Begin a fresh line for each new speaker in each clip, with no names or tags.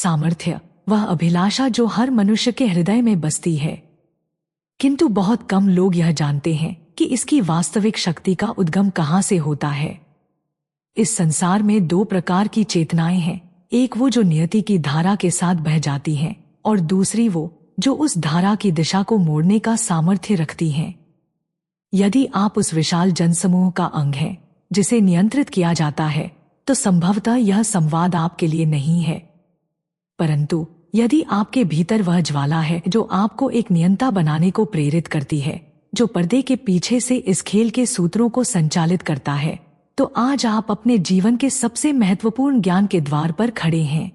सामर्थ्य, वह अभिलाषा जो हर मनुष्य के हृदय में बसती है, किंतु बहुत कम लोग यह जानते हैं कि इसकी वास्तविक शक्ति का उद्गम कहाँ से होता है। इस संसार में दो प्रकार की चेतनाएं हैं, एक वो जो नियति की धारा के साथ बह जाती हैं और दूसरी वो जो उस धारा की दिशा को मोड़ने का सामर्थ्य रखती हैं। यदि आप उस विशाल जनसमूह का अंग हैं जिसे नियंत्रित किया जाता है तो संभवतः यह संवाद आपके लिए नहीं है, परंतु यदि आपके भीतर वह ज्वाला है जो आपको एक नियंता बनाने को प्रेरित करती है, जो पर्दे के पीछे से इस खेल के सूत्रों को संचालित करता है, तो आज आप अपने जीवन के सबसे महत्वपूर्ण ज्ञान के द्वार पर खड़े हैं।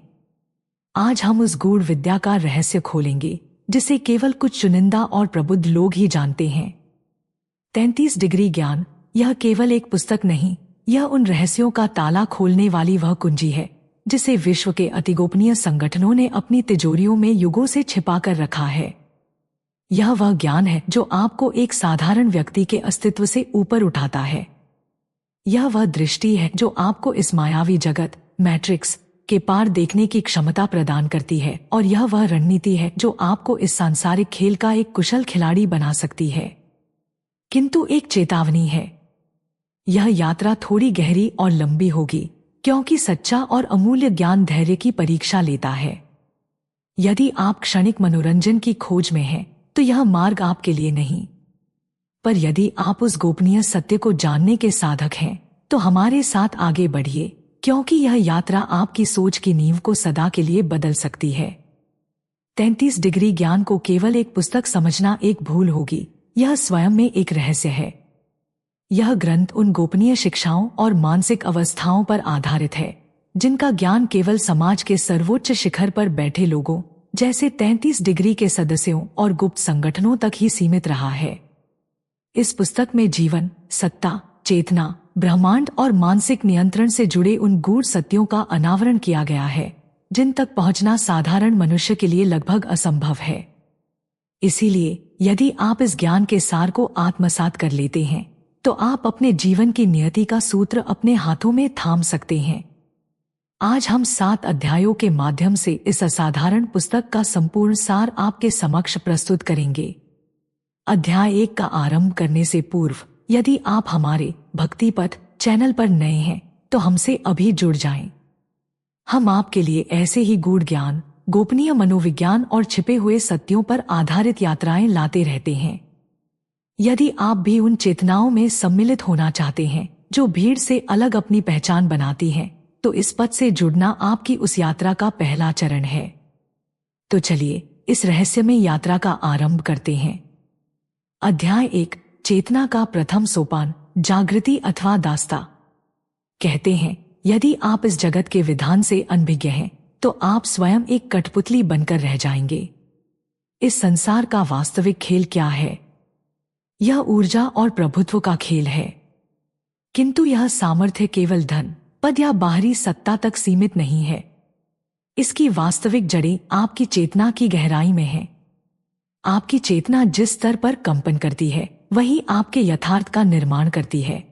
आज हम उस गूढ़ विद्या का रहस्य खोलेंगे जिसे केवल कुछ चुनिंदा और प्रबुद्ध लोग ही जानते हैं। 33 डिग्री ज्ञान, यह केवल एक पुस्तक नहीं, यह उन रहस्यों का ताला खोलने वाली वह कुंजी है जिसे विश्व के अतिगोपनीय संगठनों ने अपनी तिजोरियों में युगों से छिपा कर रखा है। यह वह ज्ञान है जो आपको एक साधारण व्यक्ति के अस्तित्व से ऊपर उठाता है। यह वह दृष्टि है जो आपको इस मायावी जगत, मैट्रिक्स के पार देखने की क्षमता प्रदान करती है, और यह वह रणनीति है जो आपको इस सांसारिक खेल का एक कुशल खिलाड़ी बना सकती है। किंतु एक चेतावनी है, यह यात्रा थोड़ी गहरी और लंबी होगी, क्योंकि सच्चा और अमूल्य ज्ञान धैर्य की परीक्षा लेता है। यदि आप क्षणिक मनोरंजन की खोज में हैं, तो यह मार्ग आपके लिए नहीं, पर यदि आप उस गोपनीय सत्य को जानने के साधक हैं तो हमारे साथ आगे बढ़िए, क्योंकि यह यात्रा आपकी सोच की नींव को सदा के लिए बदल सकती है। 33 डिग्री ज्ञान को केवल एक पुस्तक समझना एक भूल होगी, यह स्वयं में एक रहस्य है। यह ग्रंथ उन गोपनीय शिक्षाओं और मानसिक अवस्थाओं पर आधारित है जिनका ज्ञान केवल समाज के सर्वोच्च शिखर पर बैठे लोगों जैसे 33 डिग्री के सदस्यों और गुप्त संगठनों तक ही सीमित रहा है। इस पुस्तक में जीवन, सत्ता, चेतना, ब्रह्मांड और मानसिक नियंत्रण से जुड़े उन गूढ़ सत्यों का अनावरण किया गया है जिन तक पहुंचना साधारण मनुष्य के लिए लगभग असंभव है। इसीलिए यदि आप इस ज्ञान के सार को आत्मसात कर लेते हैं तो आप अपने जीवन की नियति का सूत्र अपने हाथों में थाम सकते हैं। आज हम 7 अध्यायों के माध्यम से इस असाधारण पुस्तक का संपूर्ण सार आपके समक्ष प्रस्तुत करेंगे। अध्याय 1 का आरंभ करने से पूर्व यदि आप हमारे भक्ति पथ चैनल पर नए हैं तो हमसे अभी जुड़ जाएं। हम आपके लिए ऐसे ही गूढ़ ज्ञान, गोपनीय मनोविज्ञान और छिपे हुए सत्यों पर आधारित यात्राएं लाते रहते हैं। यदि आप भी उन चेतनाओं में सम्मिलित होना चाहते हैं जो भीड़ से अलग अपनी पहचान बनाती हैं, तो इस पथ से जुड़ना आपकी उस यात्रा का पहला चरण है। तो चलिए इस रहस्यमय यात्रा का आरंभ करते हैं। अध्याय 1, चेतना का प्रथम सोपान, जागृति अथवा दास्ता। कहते हैं यदि आप इस जगत के विधान से अनभिज्ञ हैं तो आप स्वयं एक कठपुतली बनकर रह जाएंगे। इस संसार का वास्तविक खेल क्या है? यह ऊर्जा और प्रभुत्व का खेल है, किंतु यह सामर्थ्य केवल धन, पद या बाहरी सत्ता तक सीमित नहीं है। इसकी वास्तविक जड़ें आपकी चेतना की गहराई में हैं। आपकी चेतना जिस स्तर पर कंपन करती है वही आपके यथार्थ का निर्माण करती है।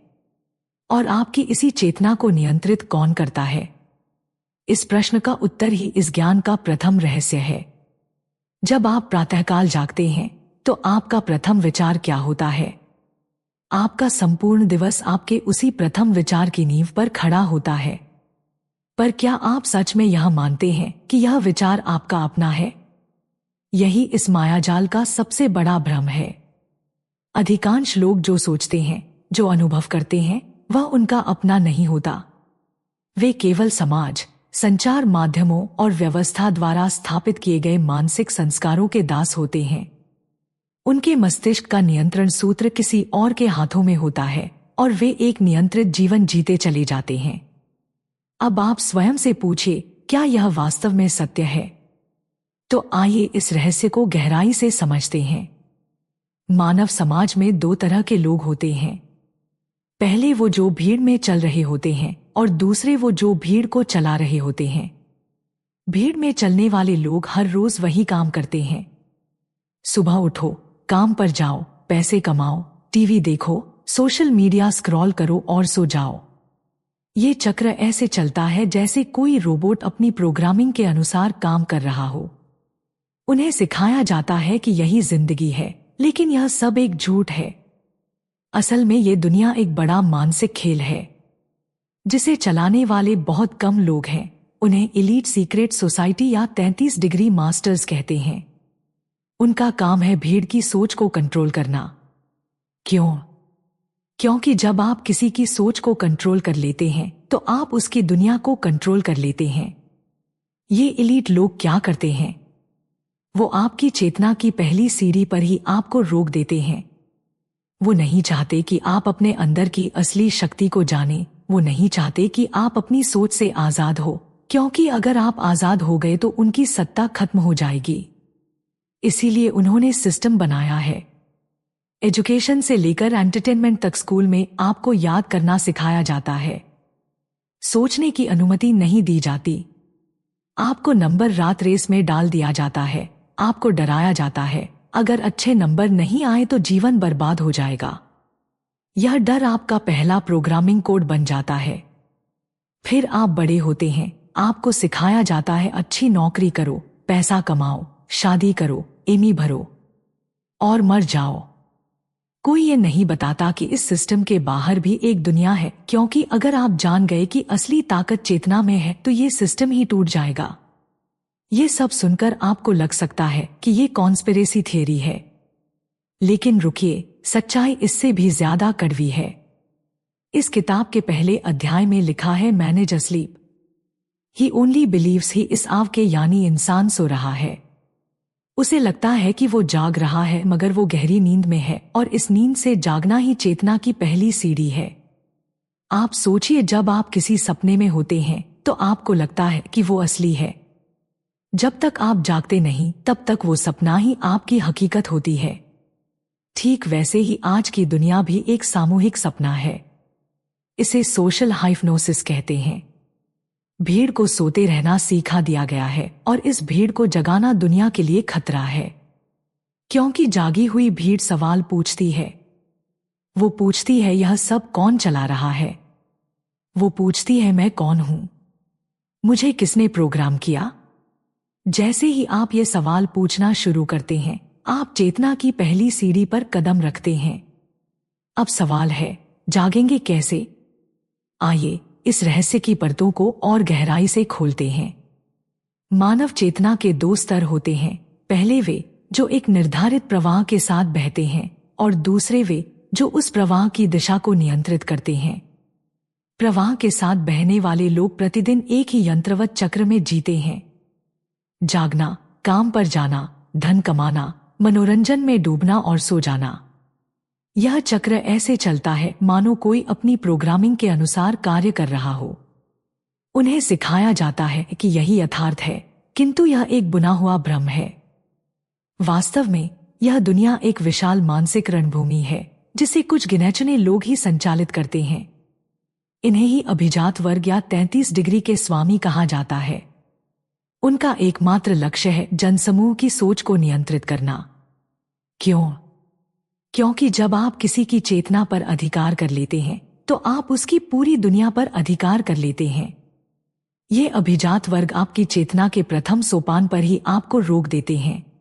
और आपकी इसी चेतना को नियंत्रित कौन करता है? इस प्रश्न का उत्तर ही इस ज्ञान का प्रथम रहस्य है। जब आप प्रातःकाल जागते हैं तो आपका प्रथम विचार क्या होता है? आपका संपूर्ण दिवस आपके उसी प्रथम विचार की नींव पर खड़ा होता है। पर क्या आप सच में यह मानते हैं कि यह विचार आपका अपना है? यही इस मायाजाल का सबसे बड़ा भ्रम है। अधिकांश लोग जो सोचते हैं, जो अनुभव करते हैं, वह उनका अपना नहीं होता। वे केवल समाज, संचार माध्यमों और व्यवस्था द्वारा स्थापित किए गए मानसिक संस्कारों के दास होते हैं। उनके मस्तिष्क का नियंत्रण सूत्र किसी और के हाथों में होता है और वे एक नियंत्रित जीवन जीते चले जाते हैं। अब आप स्वयं से पूछिए, क्या यह वास्तव में सत्य है? तो आइए इस रहस्य को गहराई से समझते हैं। मानव समाज में 2 तरह के लोग होते हैं। पहले वो जो भीड़ में चल रहे होते हैं और दूसरे वो जो भीड़ को चला रहे होते हैं। भीड़ में चलने वाले लोग हर रोज वही काम करते हैं। सुबह उठो, काम पर जाओ, पैसे कमाओ, टीवी देखो, सोशल मीडिया स्क्रॉल करो और सो जाओ। ये चक्र ऐसे चलता है जैसे कोई रोबोट अपनी प्रोग्रामिंग के अनुसार काम कर रहा हो। उन्हें सिखाया जाता है कि यही जिंदगी है, लेकिन यह सब एक झूठ है। असल में ये दुनिया एक बड़ा मानसिक खेल है जिसे चलाने वाले बहुत कम लोग हैं। उन्हें एलीट सीक्रेट सोसाइटी या 33 डिग्री मास्टर्स कहते हैं। उनका काम है भीड़ की सोच को कंट्रोल करना। क्यों? क्योंकि जब आप किसी की सोच को कंट्रोल कर लेते हैं तो आप उसकी दुनिया को कंट्रोल कर लेते हैं। ये एलीट लोग क्या करते हैं? वो आपकी चेतना की पहली सीढ़ी पर ही आपको रोक देते हैं। वो नहीं चाहते कि आप अपने अंदर की असली शक्ति को जानें। वो नहीं चाहते कि आप अपनी सोच से आजाद हो, क्योंकि अगर आप आजाद हो गए तो उनकी सत्ता खत्म हो जाएगी। इसीलिए उन्होंने सिस्टम बनाया है। एजुकेशन से लेकर एंटरटेनमेंट तक स्कूल में आपको याद करना सिखाया जाता है। सोचने की अनुमति नहीं दी जाती। आपको नंबर रात रेस में डाल दिया जाता है। आपको डराया जाता है, अगर अच्छे नंबर नहीं आए तो जीवन बर्बाद हो जाएगा। यह डर आपका पहला प्रोग्रामिंग कोड बन जाता है। फिर आप बड़े होते हैं, आपको सिखाया जाता है अच्छी नौकरी करो, पैसा कमाओ, शादी करो, एमी भरो और मर जाओ। कोई ये नहीं बताता कि इस सिस्टम के बाहर भी एक दुनिया है, क्योंकि अगर आप जान गए कि असली ताकत चेतना में है तो ये सिस्टम ही टूट जाएगा। ये सब सुनकर आपको लग सकता है कि ये कॉन्स्पिरेसी थियरी है, लेकिन रुकिए, सच्चाई इससे भी ज्यादा कड़वी है। इस किताब के पहले अध्याय में लिखा है, मैनेज अस्लीप ही ओनली बिलीव्स ही इस आव के, यानी इंसान सो रहा है। उसे लगता है कि वो जाग रहा है, मगर वो गहरी नींद में है और इस नींद से जागना ही चेतना की पहली सीढ़ी है। आप सोचिए, जब आप किसी सपने में होते हैं तो आपको लगता है कि वो असली है। जब तक आप जागते नहीं तब तक वो सपना ही आपकी हकीकत होती है। ठीक वैसे ही आज की दुनिया भी एक सामूहिक सपना है। इसे सोशल हाइप्नोसिस कहते हैं। भीड़ को सोते रहना सीखा दिया गया है और इस भीड़ को जगाना दुनिया के लिए खतरा है, क्योंकि जागी हुई भीड़ सवाल पूछती है। वो पूछती है, यह सब कौन चला रहा है? वो पूछती है, मैं कौन हूं? मुझे किसने प्रोग्राम किया? जैसे ही आप ये सवाल पूछना शुरू करते हैं, आप चेतना की पहली सीढ़ी पर कदम रखते हैं। अब सवाल है, जागेंगे कैसे? आइए इस रहस्य की परतों को और गहराई से खोलते हैं। मानव चेतना के दो स्तर होते हैं। पहले वे जो एक निर्धारित प्रवाह के साथ बहते हैं और दूसरे वे जो उस प्रवाह की दिशा को नियंत्रित करते हैं। प्रवाह के साथ बहने वाले लोग प्रतिदिन एक ही यंत्रवत चक्र में जीते हैं। जागना, काम पर जाना, धन कमाना, मनोरंजन में डूबना और सो जाना। यह चक्र ऐसे चलता है मानो कोई अपनी प्रोग्रामिंग के अनुसार कार्य कर रहा हो। उन्हें सिखाया जाता है कि यही यथार्थ है, किंतु यह एक बुना हुआ भ्रम है। वास्तव में यह दुनिया एक विशाल मानसिक रणभूमि है जिसे कुछ गिने-चुने लोग ही संचालित करते हैं। इन्हें ही अभिजात वर्ग या 33 डिग्री के स्वामी कहा जाता है। उनका एकमात्र लक्ष्य है जनसमूह की सोच को नियंत्रित करना। क्यों? क्योंकि जब आप किसी की चेतना पर अधिकार कर लेते हैं तो आप उसकी पूरी दुनिया पर अधिकार कर लेते हैं। ये अभिजात वर्ग आपकी चेतना के प्रथम सोपान पर ही आपको रोक देते हैं।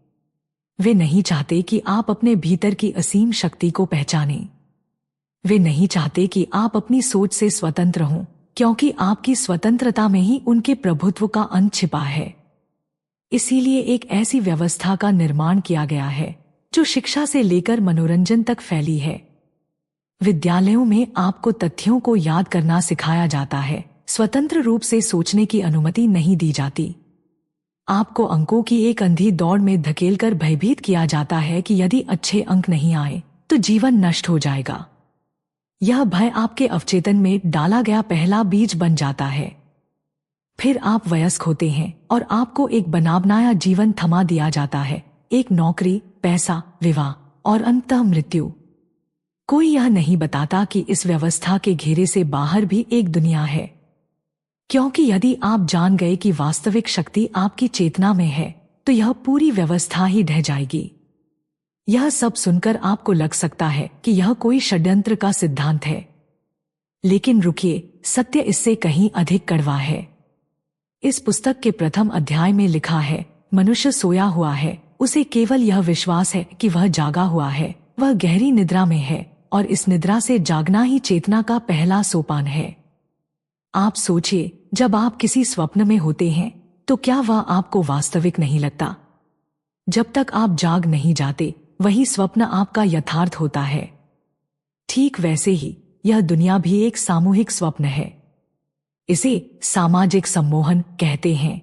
वे नहीं चाहते कि आप अपने भीतर की असीम शक्ति को पहचानें। वे नहीं चाहते कि आप अपनी सोच से स्वतंत्र हों, क्योंकि आपकी स्वतंत्रता में ही उनके प्रभुत्व का अंत छिपा है। इसीलिए एक ऐसी व्यवस्था का निर्माण किया गया है जो शिक्षा से लेकर मनोरंजन तक फैली है। विद्यालयों में आपको तथ्यों को याद करना सिखाया जाता है, स्वतंत्र रूप से सोचने की अनुमति नहीं दी जाती। आपको अंकों की एक अंधी दौड़ में धकेलकर भयभीत किया जाता है कि यदि अच्छे अंक नहीं आए तो जीवन नष्ट हो जाएगा। यह भय आपके अवचेतन में डाला गया पहला बीज बन जाता है। फिर आप वयस्क होते हैं और आपको एक बनावनाया जीवन थमा दिया जाता है, एक नौकरी, पैसा, विवाह और अंततः मृत्यु। कोई यह नहीं बताता कि इस व्यवस्था के घेरे से बाहर भी एक दुनिया है, क्योंकि यदि आप जान गए कि वास्तविक शक्ति आपकी चेतना में है तो यह पूरी व्यवस्था ही ढह जाएगी। यह सब सुनकर आपको लग सकता है कि यह कोई षड्यंत्र का सिद्धांत है, लेकिन रुकिए, सत्य इससे कहीं अधिक कड़वा है। इस पुस्तक के प्रथम अध्याय में लिखा है, मनुष्य सोया हुआ है, उसे केवल यह विश्वास है कि वह जागा हुआ है, वह गहरी निद्रा में है, और इस निद्रा से जागना ही चेतना का पहला सोपान है। आप सोचिए, जब आप किसी स्वप्न में होते हैं तो क्या वह आपको वास्तविक नहीं लगता? जब तक आप जाग नहीं जाते, वही स्वप्न आपका यथार्थ होता है। ठीक वैसे ही यह दुनिया भी एक सामूहिक स्वप्न है। इसे सामाजिक सम्मोहन कहते हैं।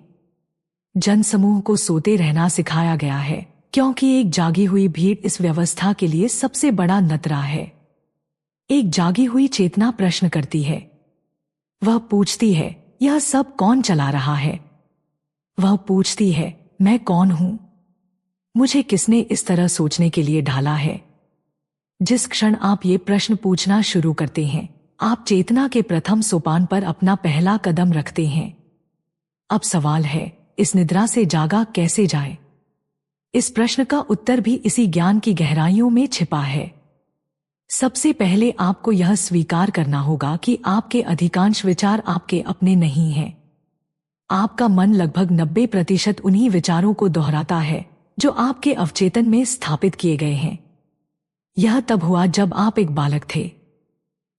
जनसमूह को सोते रहना सिखाया गया है, क्योंकि एक जागी हुई भीड़ इस व्यवस्था के लिए सबसे बड़ा नतरा है। एक जागी हुई चेतना प्रश्न करती है। वह पूछती है, यह सब कौन चला रहा है? वह पूछती है, मैं कौन हूं? मुझे किसने इस तरह सोचने के लिए ढाला है? जिस क्षण आप ये प्रश्न पूछना शुरू करते हैं, आप चेतना के प्रथम सोपान पर अपना पहला कदम रखते हैं। अब सवाल है, इस निद्रा से जागा कैसे जाए? इस प्रश्न का उत्तर भी इसी ज्ञान की गहराइयों में छिपा है। सबसे पहले आपको यह स्वीकार करना होगा कि आपके अधिकांश विचार आपके अपने नहीं हैं। आपका मन लगभग 90% उन्हीं विचारों को दोहराता है जो आपके अवचेतन में स्थापित किए गए हैं। यह तब हुआ जब आप एक बालक थे।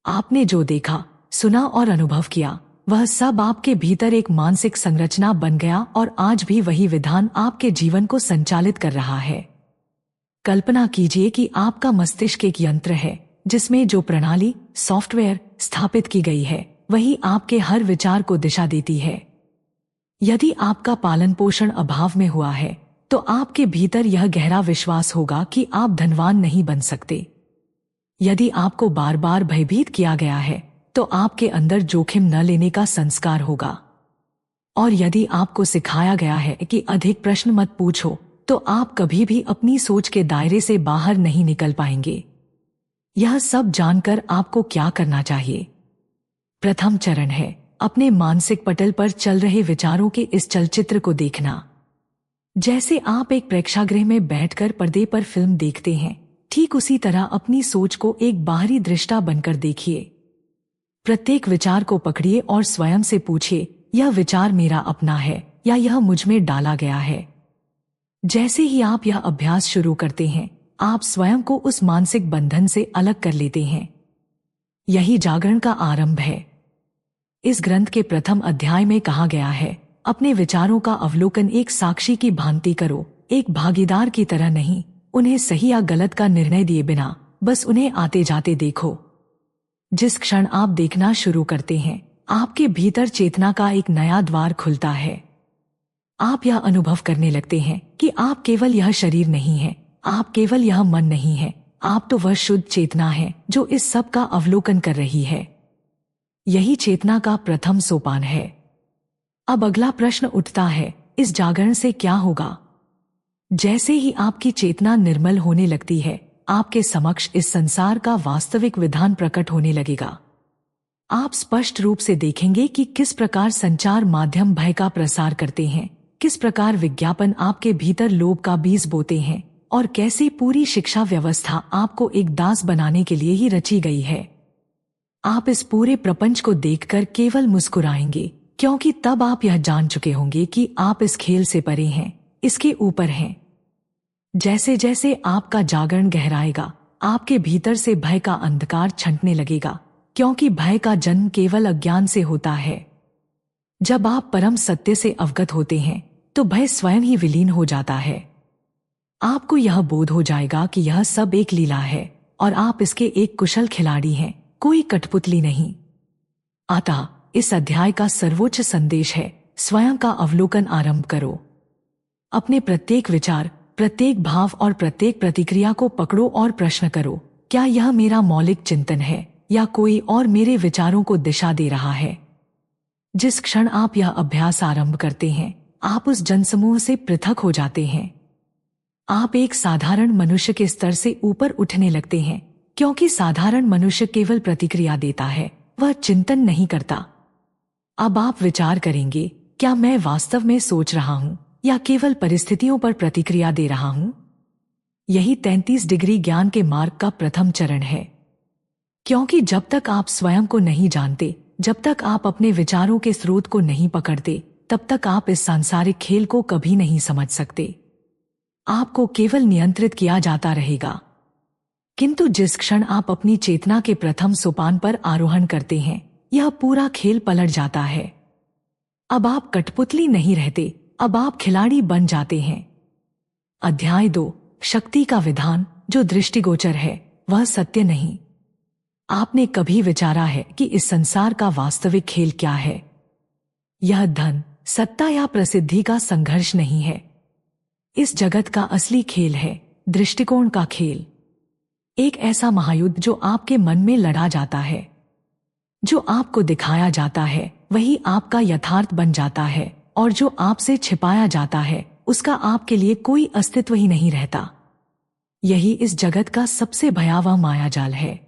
आपने जो देखा, सुना और अनुभव किया, वह सब आपके भीतर एक मानसिक संरचना बन गया और आज भी वही विधान आपके जीवन को संचालित कर रहा है। कल्पना कीजिए कि आपका मस्तिष्क एक यंत्र है जिसमें जो प्रणाली, सॉफ्टवेयर स्थापित की गई है, वही आपके हर विचार को दिशा देती है। यदि आपका पालन पोषण अभाव में हुआ है तो आपके भीतर यह गहरा विश्वास होगा कि आप धनवान नहीं बन सकते। यदि आपको बार बार भयभीत किया गया है तो आपके अंदर जोखिम न लेने का संस्कार होगा। और यदि आपको सिखाया गया है कि अधिक प्रश्न मत पूछो, तो आप कभी भी अपनी सोच के दायरे से बाहर नहीं निकल पाएंगे। यह सब जानकर आपको क्या करना चाहिए? प्रथम चरण है अपने मानसिक पटल पर चल रहे विचारों के इस चलचित्र को देखना। जैसे आप एक प्रेक्षागृह में बैठकर पर्दे पर फिल्म देखते हैं, ठीक उसी तरह अपनी सोच को एक बाहरी दृष्टा बनकर देखिए। प्रत्येक विचार को पकड़िए और स्वयं से पूछिए, यह विचार मेरा अपना है या यह मुझ में डाला गया है? जैसे ही आप यह अभ्यास शुरू करते हैं, आप स्वयं को उस मानसिक बंधन से अलग कर लेते हैं। यही जागरण का आरंभ है। इस ग्रंथ के प्रथम अध्याय में कहा गया है, अपने विचारों का अवलोकन एक साक्षी की भांति करो, एक भागीदार की तरह नहीं। उन्हें सही या गलत का निर्णय दिए बिना बस उन्हें आते जाते देखो। जिस क्षण आप देखना शुरू करते हैं, आपके भीतर चेतना का एक नया द्वार खुलता है। आप यह अनुभव करने लगते हैं कि आप केवल यह शरीर नहीं है, आप केवल यह मन नहीं है, आप तो वह शुद्ध चेतना है जो इस सब का अवलोकन कर रही है। यही चेतना का प्रथम सोपान है। अब अगला प्रश्न उठता है, इस जागरण से क्या होगा? जैसे ही आपकी चेतना निर्मल होने लगती है, आपके समक्ष इस संसार का वास्तविक विधान प्रकट होने लगेगा। आप स्पष्ट रूप से देखेंगे कि किस प्रकार संचार माध्यम भय का प्रसार करते हैं, किस प्रकार विज्ञापन आपके भीतर लोभ का बीज बोते हैं, और कैसे पूरी शिक्षा व्यवस्था आपको एक दास बनाने के लिए ही रची गई है। आप इस पूरे प्रपंच को देखकर केवल मुस्कुराएंगे, क्योंकि तब आप यह जान चुके होंगे कि आप इस खेल से परे हैं, इसके ऊपर हैं। जैसे जैसे आपका जागरण गहराएगा, आपके भीतर से भय का अंधकार छंटने लगेगा, क्योंकि भय का जन्म केवल अज्ञान से होता है। जब आप परम सत्य से अवगत होते हैं, तो भय स्वयं ही विलीन हो जाता है। आपको यह बोध हो जाएगा कि यह सब एक लीला है और आप इसके एक कुशल खिलाड़ी हैं, कोई कठपुतली नहीं। अतः इस अध्याय का सर्वोच्च संदेश है, स्वयं का अवलोकन आरंभ करो। अपने प्रत्येक विचार, प्रत्येक भाव और प्रत्येक प्रतिक्रिया को पकड़ो और प्रश्न करो, क्या यह मेरा मौलिक चिंतन है या कोई और मेरे विचारों को दिशा दे रहा है? जिस क्षण आप यह अभ्यास आरंभ करते हैं, आप उस जनसमूह से पृथक हो जाते हैं। आप एक साधारण मनुष्य के स्तर से ऊपर उठने लगते हैं, क्योंकि साधारण मनुष्य केवल प्रतिक्रिया देता है, वह चिंतन नहीं करता। अब आप विचार करेंगे, क्या मैं वास्तव में सोच रहा हूं या केवल परिस्थितियों पर प्रतिक्रिया दे रहा हूं? यही 33 डिग्री ज्ञान के मार्ग का प्रथम चरण है। क्योंकि जब तक आप स्वयं को नहीं जानते, जब तक आप अपने विचारों के स्रोत को नहीं पकड़ते, तब तक आप इस सांसारिक खेल को कभी नहीं समझ सकते। आपको केवल नियंत्रित किया जाता रहेगा। किंतु जिस क्षण आप अपनी चेतना के प्रथम सोपान पर आरोहण करते हैं, यह पूरा खेल पलट जाता है। अब आप कठपुतली नहीं रहते, अब आप खिलाड़ी बन जाते हैं। अध्याय 2, शक्ति का विधान। जो दृष्टिगोचर है वह सत्य नहीं। आपने कभी विचारा है कि इस संसार का वास्तविक खेल क्या है? यह धन, सत्ता या प्रसिद्धि का संघर्ष नहीं है। इस जगत का असली खेल है दृष्टिकोण का खेल। एक ऐसा महायुद्ध जो आपके मन में लड़ा जाता है। जो आपको दिखाया जाता है वही आपका यथार्थ बन जाता है, और जो आपसे छिपाया जाता है उसका आपके लिए कोई अस्तित्व ही नहीं रहता। यही इस जगत का सबसे भयावह मायाजाल है।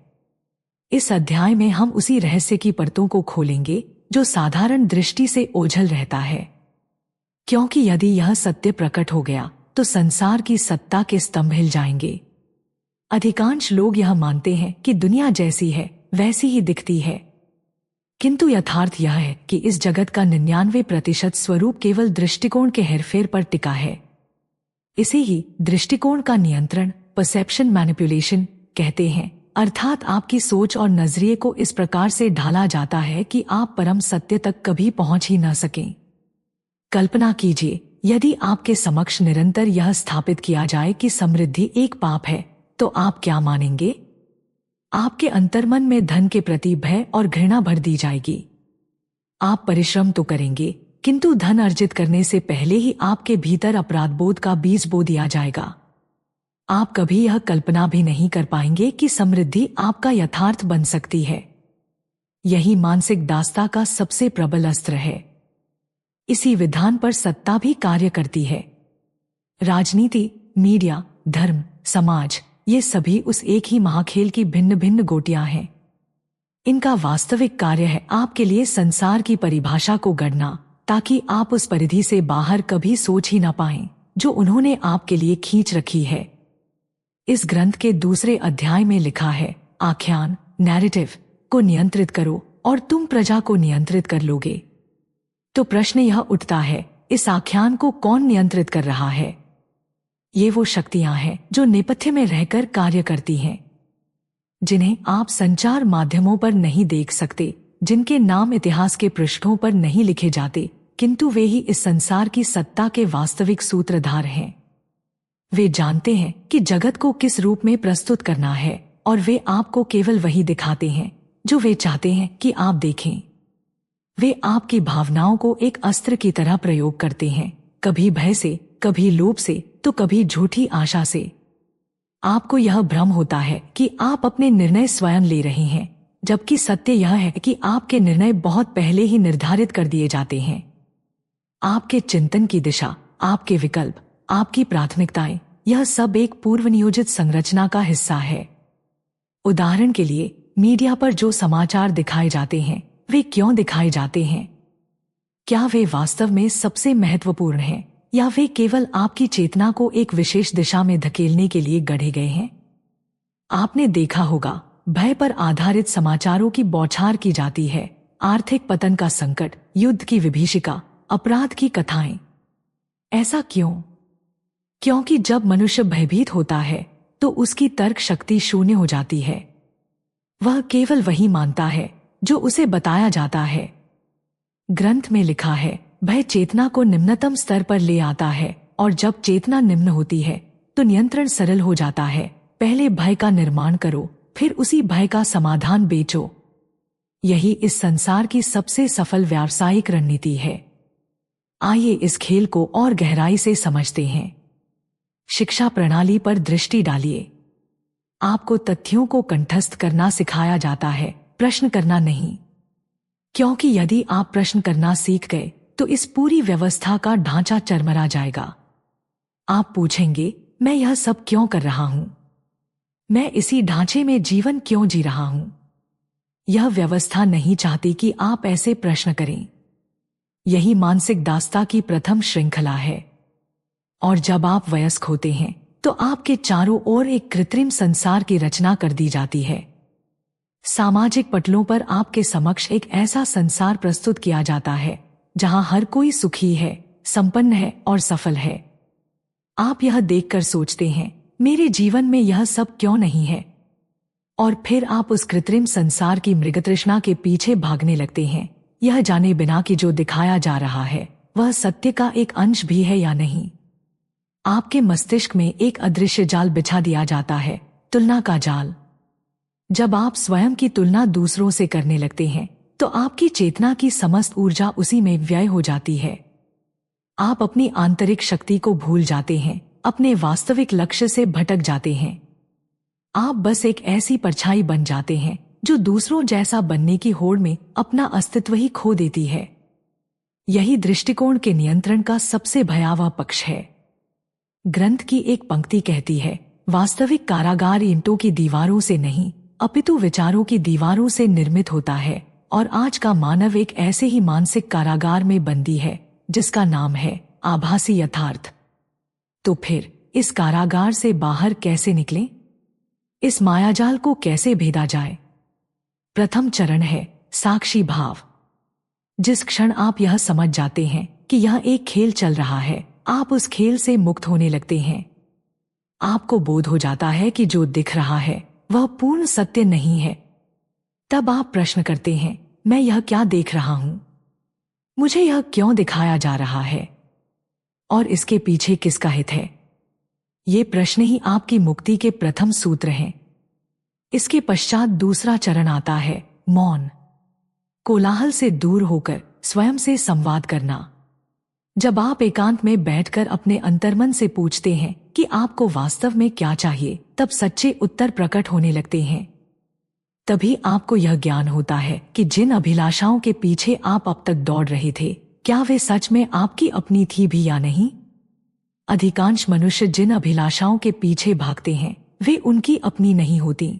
इस अध्याय में हम उसी रहस्य की परतों को खोलेंगे जो साधारण दृष्टि से ओझल रहता है। क्योंकि यदि यह सत्य प्रकट हो गया तो संसार की सत्ता के स्तंभ हिल जाएंगे। अधिकांश लोग यह मानते हैं कि दुनिया जैसी है वैसी ही दिखती है, किंतु यथार्थ यह है कि इस जगत का 99% स्वरूप केवल दृष्टिकोण के हेरफेर पर टिका है। इसे ही दृष्टिकोण का नियंत्रण, परसेप्शन मैनिपुलेशन कहते हैं। अर्थात आपकी सोच और नजरिए को इस प्रकार से ढाला जाता है कि आप परम सत्य तक कभी पहुंच ही न सकें। कल्पना कीजिए, यदि आपके समक्ष निरंतर यह स्थापित किया जाए कि समृद्धि एक पाप है, तो आप क्या मानेंगे? आपके अंतर्मन में धन के प्रति भय और घृणा भर दी जाएगी। आप परिश्रम तो करेंगे, किंतु धन अर्जित करने से पहले ही आपके भीतर अपराधबोध का बीज बो दिया जाएगा। आप कभी यह कल्पना भी नहीं कर पाएंगे कि समृद्धि आपका यथार्थ बन सकती है। यही मानसिक दास्ता का सबसे प्रबल अस्त्र है। इसी विधान पर सत्ता भी कार्य करती है। राजनीति, मीडिया, धर्म, समाज, ये सभी उस एक ही महाखेल की भिन्न भिन्न गोटियां हैं। इनका वास्तविक कार्य है आपके लिए संसार की परिभाषा को गढ़ना, ताकि आप उस परिधि से बाहर कभी सोच ही ना पाएं जो उन्होंने आपके लिए खींच रखी है। इस ग्रंथ के दूसरे अध्याय में लिखा है, आख्यान, नैरेटिव को नियंत्रित करो और तुम प्रजा को नियंत्रित कर लोगे। तो प्रश्न यह उठता है, इस आख्यान को कौन नियंत्रित कर रहा है? ये वो शक्तियां हैं जो नेपथ्य में रहकर कार्य करती हैं, जिन्हें आप संचार माध्यमों पर नहीं देख सकते, जिनके नाम इतिहास के पृष्ठों पर नहीं लिखे जाते, किंतु वे ही इस संसार की सत्ता के वास्तविक सूत्रधार हैं। वे जानते हैं कि जगत को किस रूप में प्रस्तुत करना है, और वे आपको केवल वही दिखाते हैं जो वे चाहते हैं कि आप देखें। वे आपकी भावनाओं को एक अस्त्र की तरह प्रयोग करते हैं, कभी भय से, कभी लोभ से, तो कभी झूठी आशा से। आपको यह भ्रम होता है कि आप अपने निर्णय स्वयं ले रहे हैं, जबकि सत्य यह है कि आपके निर्णय बहुत पहले ही निर्धारित कर दिए जाते हैं। आपके चिंतन की दिशा, आपके विकल्प, आपकी प्राथमिकताएं, यह सब एक पूर्व नियोजित संरचना का हिस्सा है। उदाहरण के लिए, मीडिया पर जो समाचार दिखाए जाते हैं, वे क्यों दिखाए जाते हैं? क्या वे वास्तव में सबसे महत्वपूर्ण हैं, या वे केवल आपकी चेतना को एक विशेष दिशा में धकेलने के लिए गढ़े गए हैं? आपने देखा होगा, भय पर आधारित समाचारों की बौछार की जाती है। आर्थिक पतन का संकट, युद्ध की विभीषिका, अपराध की कथाएं। ऐसा क्यों? क्योंकि जब मनुष्य भयभीत होता है तो उसकी तर्क शक्ति शून्य हो जाती है। वह केवल वही मानता है जो उसे बताया जाता है। ग्रंथ में लिखा है, भय चेतना को निम्नतम स्तर पर ले आता है, और जब चेतना निम्न होती है तो नियंत्रण सरल हो जाता है। पहले भय का निर्माण करो, फिर उसी भय का समाधान बेचो। यही इस संसार की सबसे सफल व्यावसायिक रणनीति है। आइए इस खेल को और गहराई से समझते हैं। शिक्षा प्रणाली पर दृष्टि डालिए। आपको तथ्यों को कंठस्थ करना सिखाया जाता है, प्रश्न करना नहीं। क्योंकि यदि आप प्रश्न करना सीख गए तो इस पूरी व्यवस्था का ढांचा चरमरा जाएगा। आप पूछेंगे, मैं यह सब क्यों कर रहा हूं? मैं इसी ढांचे में जीवन क्यों जी रहा हूं? यह व्यवस्था नहीं चाहती कि आप ऐसे प्रश्न करें। यही मानसिक दास्ता की प्रथम श्रृंखला है। और जब आप वयस्क होते हैं तो आपके चारों ओर एक कृत्रिम संसार की रचना कर दी जाती है। सामाजिक पटलों पर आपके समक्ष एक ऐसा संसार प्रस्तुत किया जाता है जहां हर कोई सुखी है, संपन्न है और सफल है। आप यह देखकर सोचते हैं, मेरे जीवन में यह सब क्यों नहीं है? और फिर आप उस कृत्रिम संसार की मृगतृष्णा के पीछे भागने लगते हैं, यह जाने बिना कि जो दिखाया जा रहा है वह सत्य का एक अंश भी है या नहीं। आपके मस्तिष्क में एक अदृश्य जाल बिछा दिया जाता है, तुलना का जाल। जब आप स्वयं की तुलना दूसरों से करने लगते हैं तो आपकी चेतना की समस्त ऊर्जा उसी में व्यय हो जाती है। आप अपनी आंतरिक शक्ति को भूल जाते हैं, अपने वास्तविक लक्ष्य से भटक जाते हैं। आप बस एक ऐसी परछाई बन जाते हैं जो दूसरों जैसा बनने की होड़ में अपना अस्तित्व ही खो देती है। यही दृष्टिकोण के नियंत्रण का सबसे भयावह पक्ष है। ग्रंथ की एक पंक्ति कहती है, वास्तविक कारागार ईंटों की दीवारों से नहीं अपितु विचारों की दीवारों से निर्मित होता है। और आज का मानव एक ऐसे ही मानसिक कारागार में बंदी है जिसका नाम है आभासी यथार्थ। तो फिर इस कारागार से बाहर कैसे निकलें? इस मायाजाल को कैसे भेदा जाए? प्रथम चरण है साक्षी भाव। जिस क्षण आप यह समझ जाते हैं कि यह एक खेल चल रहा है, आप उस खेल से मुक्त होने लगते हैं। आपको बोध हो जाता है कि जो दिख रहा है वह पूर्ण सत्य नहीं है। तब आप प्रश्न करते हैं, मैं यह क्या देख रहा हूं? मुझे यह क्यों दिखाया जा रहा है? और इसके पीछे किसका हित है? ये प्रश्न ही आपकी मुक्ति के प्रथम सूत्र हैं। इसके पश्चात दूसरा चरण आता है मौन। कोलाहल से दूर होकर स्वयं से संवाद करना। जब आप एकांत में बैठकर अपने अंतर्मन से पूछते हैं कि आपको वास्तव में क्या चाहिए, तब सच्चे उत्तर प्रकट होने लगते हैं। तभी आपको यह ज्ञान होता है कि जिन अभिलाषाओं के पीछे आप अब तक दौड़ रहे थे, क्या वे सच में आपकी अपनी थी भी या नहीं? अधिकांश मनुष्य जिन अभिलाषाओं के पीछे भागते हैं वे उनकी अपनी नहीं होती।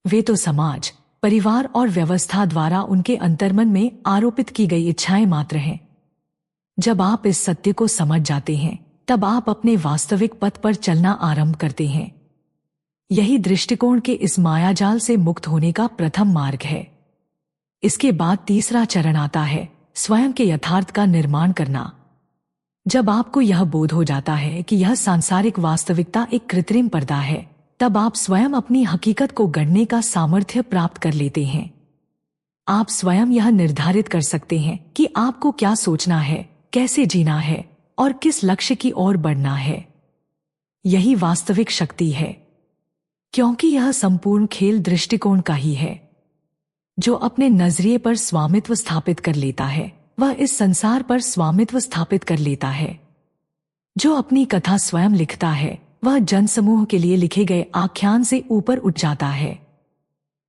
वे तो समाज, परिवार और व्यवस्था द्वारा उनके अंतर्मन में आरोपित की गई इच्छाएं मात्र हैं। जब आप इस सत्य को समझ जाते हैं तब आप अपने वास्तविक पथ पर चलना आरंभ करते हैं। यही दृष्टिकोण के इस मायाजाल से मुक्त होने का प्रथम मार्ग है। इसके बाद तीसरा चरण आता है स्वयं के यथार्थ का निर्माण करना। जब आपको यह बोध हो जाता है कि यह सांसारिक वास्तविकता एक कृत्रिम पर्दा है, तब आप स्वयं अपनी हकीकत को गढ़ने का सामर्थ्य प्राप्त कर लेते हैं। आप स्वयं यह निर्धारित कर सकते हैं कि आपको क्या सोचना है, कैसे जीना है और किस लक्ष्य की ओर बढ़ना है। यही वास्तविक शक्ति है, क्योंकि यह संपूर्ण खेल दृष्टिकोण का ही है। जो अपने नजरिए पर स्वामित्व स्थापित कर लेता है वह इस संसार पर स्वामित्व स्थापित कर लेता है। जो अपनी कथा स्वयं लिखता है वह जनसमूह के लिए लिखे गए आख्यान से ऊपर उठ जाता है।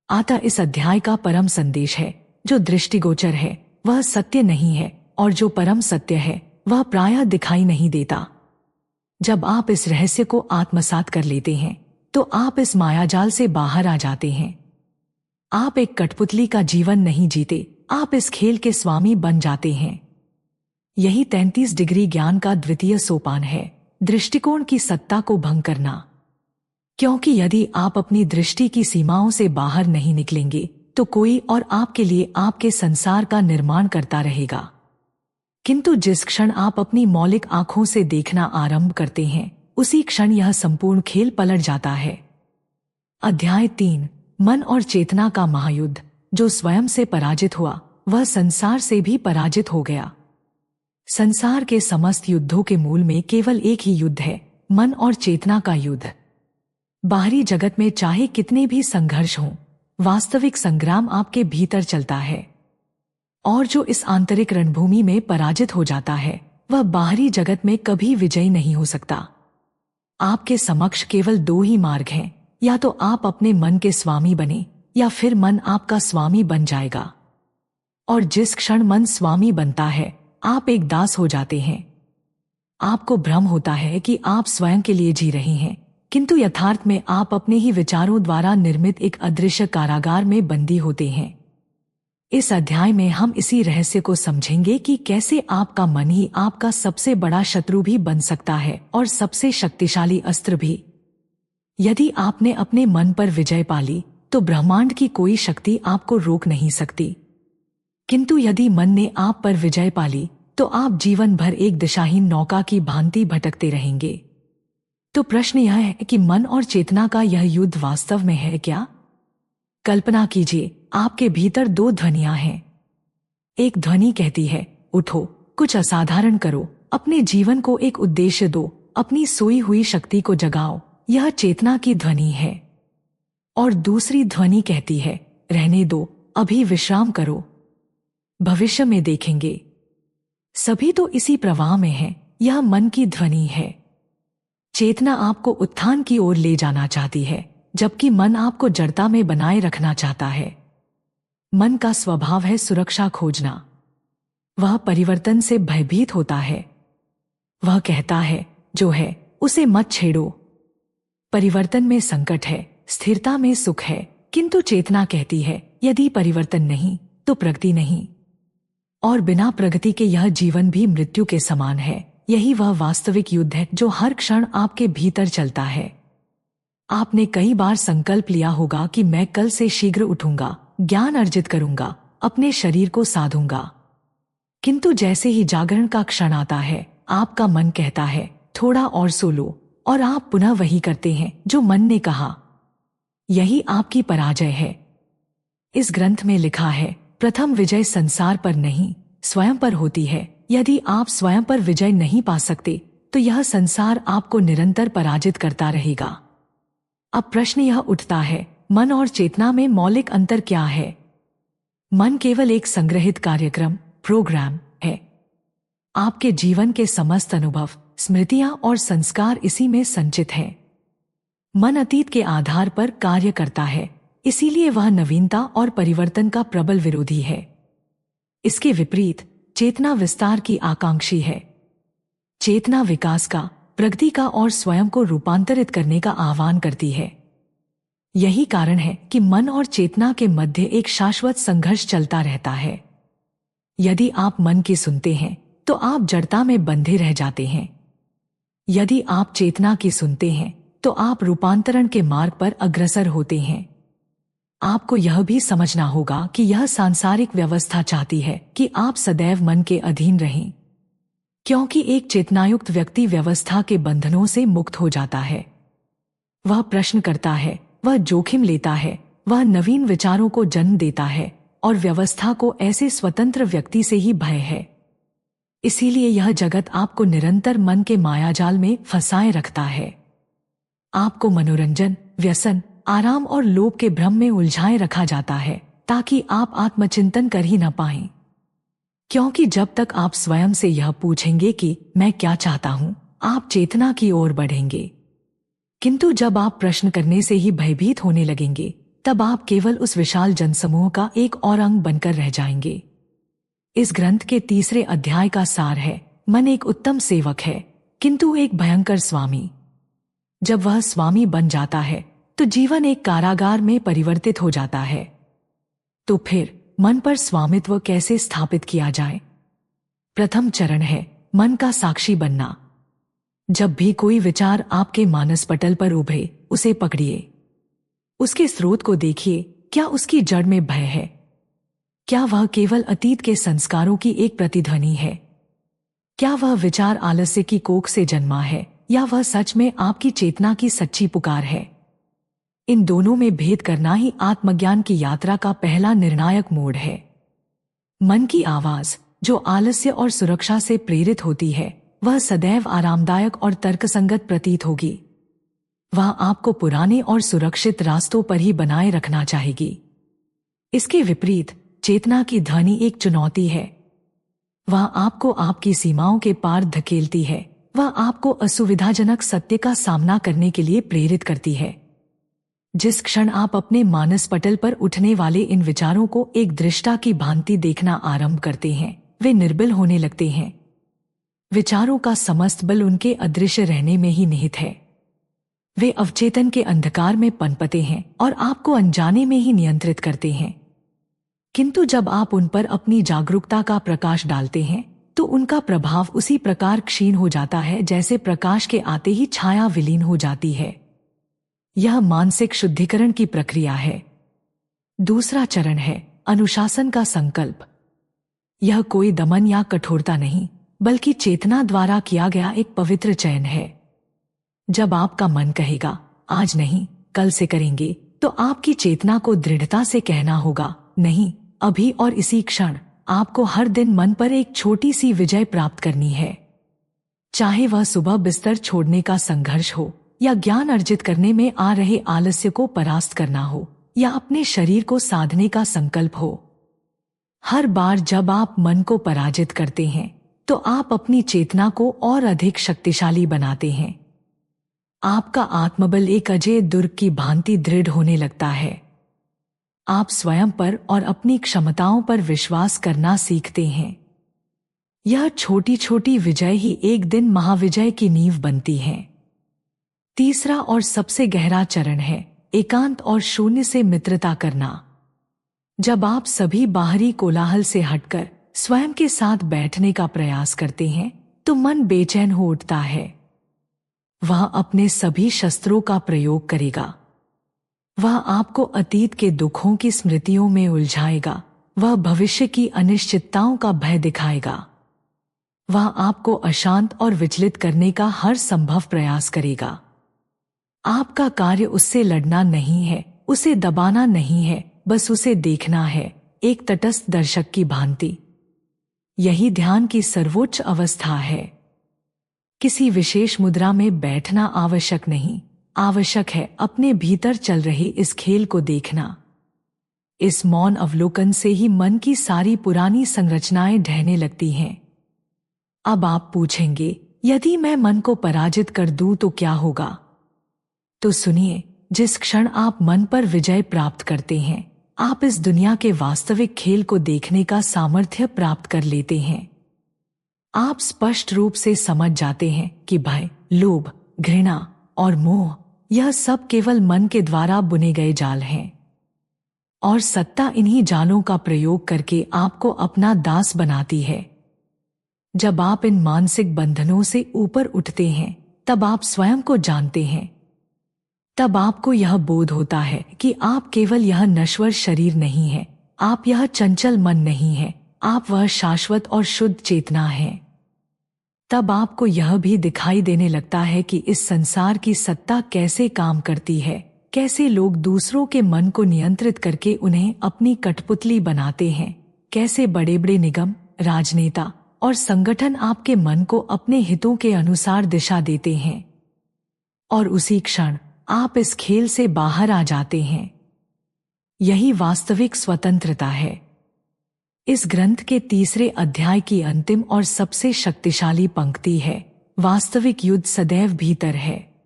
अतः इस अध्याय का परम संदेश है, जो दृष्टिगोचर है वह सत्य नहीं है और जो परम सत्य है वह प्रायः दिखाई नहीं देता। जब आप इस रहस्य को आत्मसात कर लेते हैं तो आप इस मायाजाल से बाहर आ जाते हैं। आप एक कठपुतली का जीवन नहीं जीते, आप इस खेल के स्वामी बन जाते हैं। यही 33 डिग्री ज्ञान का द्वितीय सोपान है, दृष्टिकोण की सत्ता को भंग करना। क्योंकि यदि आप अपनी दृष्टि की सीमाओं से बाहर नहीं निकलेंगे तो कोई और आपके लिए आपके संसार का निर्माण करता रहेगा। किंतु जिस क्षण आप अपनी मौलिक आंखों से देखना आरंभ करते हैं, उसी क्षण यह संपूर्ण खेल पलट जाता है। अध्याय 3, मन और चेतना का महायुद्ध। जो स्वयं से पराजित हुआ वह संसार से भी पराजित हो गया। संसार के समस्त युद्धों के मूल में केवल एक ही युद्ध है, मन और चेतना का युद्ध। बाहरी जगत में चाहे कितने भी संघर्ष हों, वास्तविक संग्राम आपके भीतर चलता है। और जो इस आंतरिक रणभूमि में पराजित हो जाता है वह बाहरी जगत में कभी विजयी नहीं हो सकता। आपके समक्ष केवल 2 ही मार्ग हैं, या तो आप अपने मन के स्वामी बने या फिर मन आपका स्वामी बन जाएगा। और जिस क्षण मन स्वामी बनता है आप एक दास हो जाते हैं। आपको भ्रम होता है कि आप स्वयं के लिए जी रहे हैं, किंतु यथार्थ में आप अपने ही विचारों द्वारा निर्मित एक अदृश्य कारागार में बंदी होते हैं। इस अध्याय में हम इसी रहस्य को समझेंगे कि कैसे आपका मन ही आपका सबसे बड़ा शत्रु भी बन सकता है और सबसे शक्तिशाली अस्त्र भी। यदि आपने अपने मन पर विजय पा ली तो ब्रह्मांड की कोई शक्ति आपको रोक नहीं सकती। किंतु यदि मन ने आप पर विजय पाली तो आप जीवन भर एक दिशाहीन नौका की भांति भटकते रहेंगे। तो प्रश्न यह है कि मन और चेतना का यह युद्ध वास्तव में है क्या? कल्पना कीजिए, आपके भीतर दो ध्वनियां हैं। एक ध्वनि कहती है, उठो, कुछ असाधारण करो, अपने जीवन को एक उद्देश्य दो, अपनी सोई हुई शक्ति को जगाओ। यह चेतना की ध्वनि है। और दूसरी ध्वनि कहती है, रहने दो, अभी विश्राम करो, भविष्य में देखेंगे। सभी तो इसी प्रवाह में हैं। यह मन की ध्वनि है। चेतना आपको उत्थान की ओर ले जाना चाहती है, जबकि मन आपको जड़ता में बनाए रखना चाहता है। मन का स्वभाव है सुरक्षा खोजना। वह परिवर्तन से भयभीत होता है। वह कहता है, जो है उसे मत छेड़ो। परिवर्तन में संकट है, स्थिरता में सुख है। किंतु चेतना कहती है, यदि परिवर्तन नहीं तो प्रगति नहीं, और बिना प्रगति के यह जीवन भी मृत्यु के समान है। यही वह वास्तविक युद्ध है जो हर क्षण आपके भीतर चलता है। आपने कई बार संकल्प लिया होगा कि मैं कल से शीघ्र उठूंगा, ज्ञान अर्जित करूंगा, अपने शरीर को साधूंगा। किंतु जैसे ही जागरण का क्षण आता है, आपका मन कहता है, थोड़ा और सो लो, और आप पुनः वही करते हैं जो मन ने कहा। यही आपकी पराजय है। इस ग्रंथ में लिखा है, प्रथम विजय संसार पर नहीं, स्वयं पर होती है। यदि आप स्वयं पर विजय नहीं पा सकते तो यह संसार आपको निरंतर पराजित करता रहेगा। अब प्रश्न यह उठता है, मन और चेतना में मौलिक अंतर क्या है? मन केवल एक संग्रहित कार्यक्रम, प्रोग्राम है। आपके जीवन के समस्त अनुभव, स्मृतियां और संस्कार इसी में संचित हैं। मन अतीत के आधार पर कार्य करता है, इसीलिए वह नवीनता और परिवर्तन का प्रबल विरोधी है। इसके विपरीत चेतना विस्तार की आकांक्षी है। चेतना विकास का, प्रगति का और स्वयं को रूपांतरित करने का आह्वान करती है। यही कारण है कि मन और चेतना के मध्य एक शाश्वत संघर्ष चलता रहता है। यदि आप मन की सुनते हैं तो आप जड़ता में बंधे रह जाते हैं। यदि आप चेतना की सुनते हैं तो आप रूपांतरण के मार्ग पर अग्रसर होते हैं। आपको यह भी समझना होगा कि यह सांसारिक व्यवस्था चाहती है कि आप सदैव मन के अधीन रहें, क्योंकि एक चेतनायुक्त व्यक्ति व्यवस्था के बंधनों से मुक्त हो जाता है। वह प्रश्न करता है, वह जोखिम लेता है, वह नवीन विचारों को जन्म देता है, और व्यवस्था को ऐसे स्वतंत्र व्यक्ति से ही भय है। इसीलिए यह जगत आपको निरंतर मन के मायाजाल में फंसाए रखता है। आपको मनोरंजन, व्यसन, आराम और लोभ के भ्रम में उलझाए रखा जाता है, ताकि आप आत्मचिंतन कर ही न पाएं। क्योंकि जब तक आप स्वयं से यह पूछेंगे कि मैं क्या चाहता हूं, आप चेतना की ओर बढ़ेंगे। किंतु जब आप प्रश्न करने से ही भयभीत होने लगेंगे, तब आप केवल उस विशाल जनसमूह का एक और अंग बनकर रह जाएंगे। इस ग्रंथ के तीसरे अध्याय का सार है, मन एक उत्तम सेवक है, किंतु एक भयंकर स्वामी। जब वह स्वामी बन जाता है तो जीवन एक कारागार में परिवर्तित हो जाता है। तो फिर मन पर स्वामित्व कैसे स्थापित किया जाए? प्रथम चरण है मन का साक्षी बनना। जब भी कोई विचार आपके मानस पटल पर उभरे, उसे पकड़िए। उसके स्रोत को देखिए, क्या उसकी जड़ में भय है? क्या वह केवल अतीत के संस्कारों की एक प्रतिध्वनि है? क्या वह विचार आलस्य की कोख से जन्मा है, या वह सच में आपकी चेतना की सच्ची पुकार है? इन दोनों में भेद करना ही आत्मज्ञान की यात्रा का पहला निर्णायक मोड़ है। मन की आवाज, जो आलस्य और सुरक्षा से प्रेरित होती है, वह सदैव आरामदायक और तर्कसंगत प्रतीत होगी। वह आपको पुराने और सुरक्षित रास्तों पर ही बनाए रखना चाहेगी। इसके विपरीत चेतना की ध्वनि एक चुनौती है। वह आपको आपकी सीमाओं के पार धकेलती है। वह आपको असुविधाजनक सत्य का सामना करने के लिए प्रेरित करती है। जिस क्षण आप अपने मानस पटल पर उठने वाले इन विचारों को एक दृष्टा की भांति देखना आरंभ करते हैं, वे निर्बल होने लगते हैं। विचारों का समस्त बल उनके अदृश्य रहने में ही निहित है। वे अवचेतन के अंधकार में पनपते हैं और आपको अनजाने में ही नियंत्रित करते हैं। किंतु जब आप उन पर अपनी जागरूकता का प्रकाश डालते हैं तो उनका प्रभाव उसी प्रकार क्षीण हो जाता है जैसे प्रकाश के आते ही छाया विलीन हो जाती है। यह मानसिक शुद्धिकरण की प्रक्रिया है। दूसरा चरण है अनुशासन का संकल्प। यह कोई दमन या कठोरता नहीं, बल्कि चेतना द्वारा किया गया एक पवित्र चयन है। जब आपका मन कहेगा आज नहीं, कल से करेंगे, तो आपकी चेतना को दृढ़ता से कहना होगा नहीं, अभी और इसी क्षण। आपको हर दिन मन पर एक छोटी सी विजय प्राप्त करनी है। चाहे वह सुबह बिस्तर छोड़ने का संघर्ष हो, या ज्ञान अर्जित करने में आ रहे आलस्य को परास्त करना हो, या अपने शरीर को साधने का संकल्प हो। हर बार जब आप मन को पराजित करते हैं, तो आप अपनी चेतना को और अधिक शक्तिशाली बनाते हैं। आपका आत्मबल एक अजेय दुर्ग की भांति दृढ़ होने लगता है। आप स्वयं पर और अपनी क्षमताओं पर विश्वास करना सीखते हैं। यह छोटी छोटी विजय ही एक दिन महाविजय की नींव बनती हैं। तीसरा और सबसे गहरा चरण है एकांत और शून्य से मित्रता करना। जब आप सभी बाहरी कोलाहल से हटकर स्वयं के साथ बैठने का प्रयास करते हैं, तो मन बेचैन हो उठता है। वह अपने सभी शस्त्रों का प्रयोग करेगा। वह आपको अतीत के दुखों की स्मृतियों में उलझाएगा। वह भविष्य की अनिश्चितताओं का भय दिखाएगा। वह आपको अशांत और विचलित करने का हर संभव प्रयास करेगा। आपका कार्य उससे लड़ना नहीं है, उसे दबाना नहीं है, बस उसे देखना है, एक तटस्थ दर्शक की भांति। यही ध्यान की सर्वोच्च अवस्था है। किसी विशेष मुद्रा में बैठना आवश्यक नहीं, आवश्यक है अपने भीतर चल रहे इस खेल को देखना। इस मौन अवलोकन से ही मन की सारी पुरानी संरचनाएं ढहने लगती हैं। अब आप पूछेंगे, यदि मैं मन को पराजित कर दूं तो क्या होगा? तो सुनिए, जिस क्षण आप मन पर विजय प्राप्त करते हैं, आप इस दुनिया के वास्तविक खेल को देखने का सामर्थ्य प्राप्त कर लेते हैं। आप स्पष्ट रूप से समझ जाते हैं कि भय, लोभ, घृणा और मोह, यह सब केवल मन के द्वारा बुने गए जाल हैं। और सत्ता इन्हीं जालों का प्रयोग करके आपको अपना दास बनाती है। जब आप इन मानसिक बंधनों से ऊपर उठते हैं, तब आप स्वयं को जानते हैं। तब आपको यह बोध होता है कि आप केवल यह नश्वर शरीर नहीं है, आप यह चंचल मन नहीं है, आप वह शाश्वत और शुद्ध चेतना हैं। तब आपको यह भी दिखाई देने लगता है कि इस संसार की सत्ता कैसे काम करती है, कैसे लोग दूसरों के मन को नियंत्रित करके उन्हें अपनी कठपुतली बनाते हैं, कैसे बड़े बड़े निगम, राजनेता और संगठन आपके मन को अपने हितों के अनुसार दिशा देते हैं। और उसी क्षण आप इस खेल से बाहर आ जाते हैं। यही वास्तविक स्वतंत्रता है। इस ग्रंथ के तीसरे अध्याय की अंतिम और सबसे शक्तिशाली पंक्ति है, वास्तविक युद्ध सदैव भीतर है।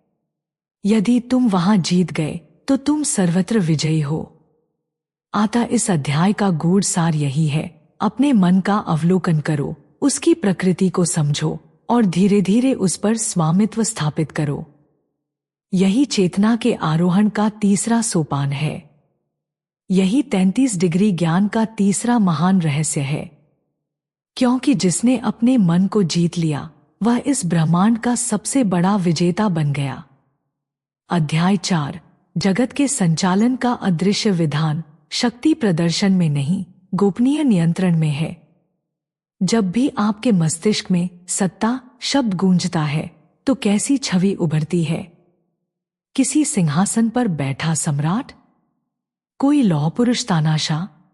यदि तुम वहां जीत गए तो तुम सर्वत्र विजयी हो। अतः इस अध्याय का गूढ़ सार यही है, अपने मन का अवलोकन करो, उसकी प्रकृति को समझो और धीरे धीरे उस पर स्वामित्व स्थापित करो। यही चेतना के आरोहण का तीसरा सोपान है। यही 33 डिग्री ज्ञान का तीसरा महान रहस्य है। क्योंकि जिसने अपने मन को जीत लिया, वह इस ब्रह्मांड का सबसे बड़ा विजेता बन गया। अध्याय 4, जगत के संचालन का अदृश्य विधान शक्ति प्रदर्शन में नहीं, गोपनीय नियंत्रण में है। जब भी आपके मस्तिष्क में सत्ता शब्द गूंजता है, तो कैसी छवि उभरती है? किसी सिंहासन पर बैठा सम्राट, कोई लौह पुरुष तानाशाह,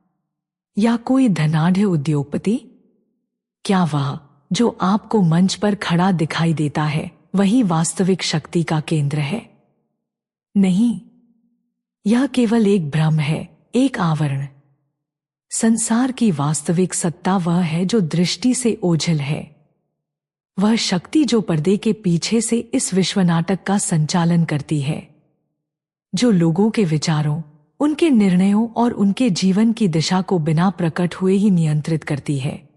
या कोई धनाढ्य उद्योगपति? क्या वह जो आपको मंच पर खड़ा दिखाई देता है, वही वास्तविक शक्ति का केंद्र है? नहीं, यह केवल एक भ्रम है, एक आवरण। संसार की वास्तविक सत्ता वह है जो दृष्टि से ओझल है। वह शक्ति जो पर्दे के पीछे से इस विश्व नाटक का संचालन करती है, जो लोगों के विचारों, उनके निर्णयों और उनके जीवन की दिशा को बिना प्रकट हुए ही नियंत्रित करती है।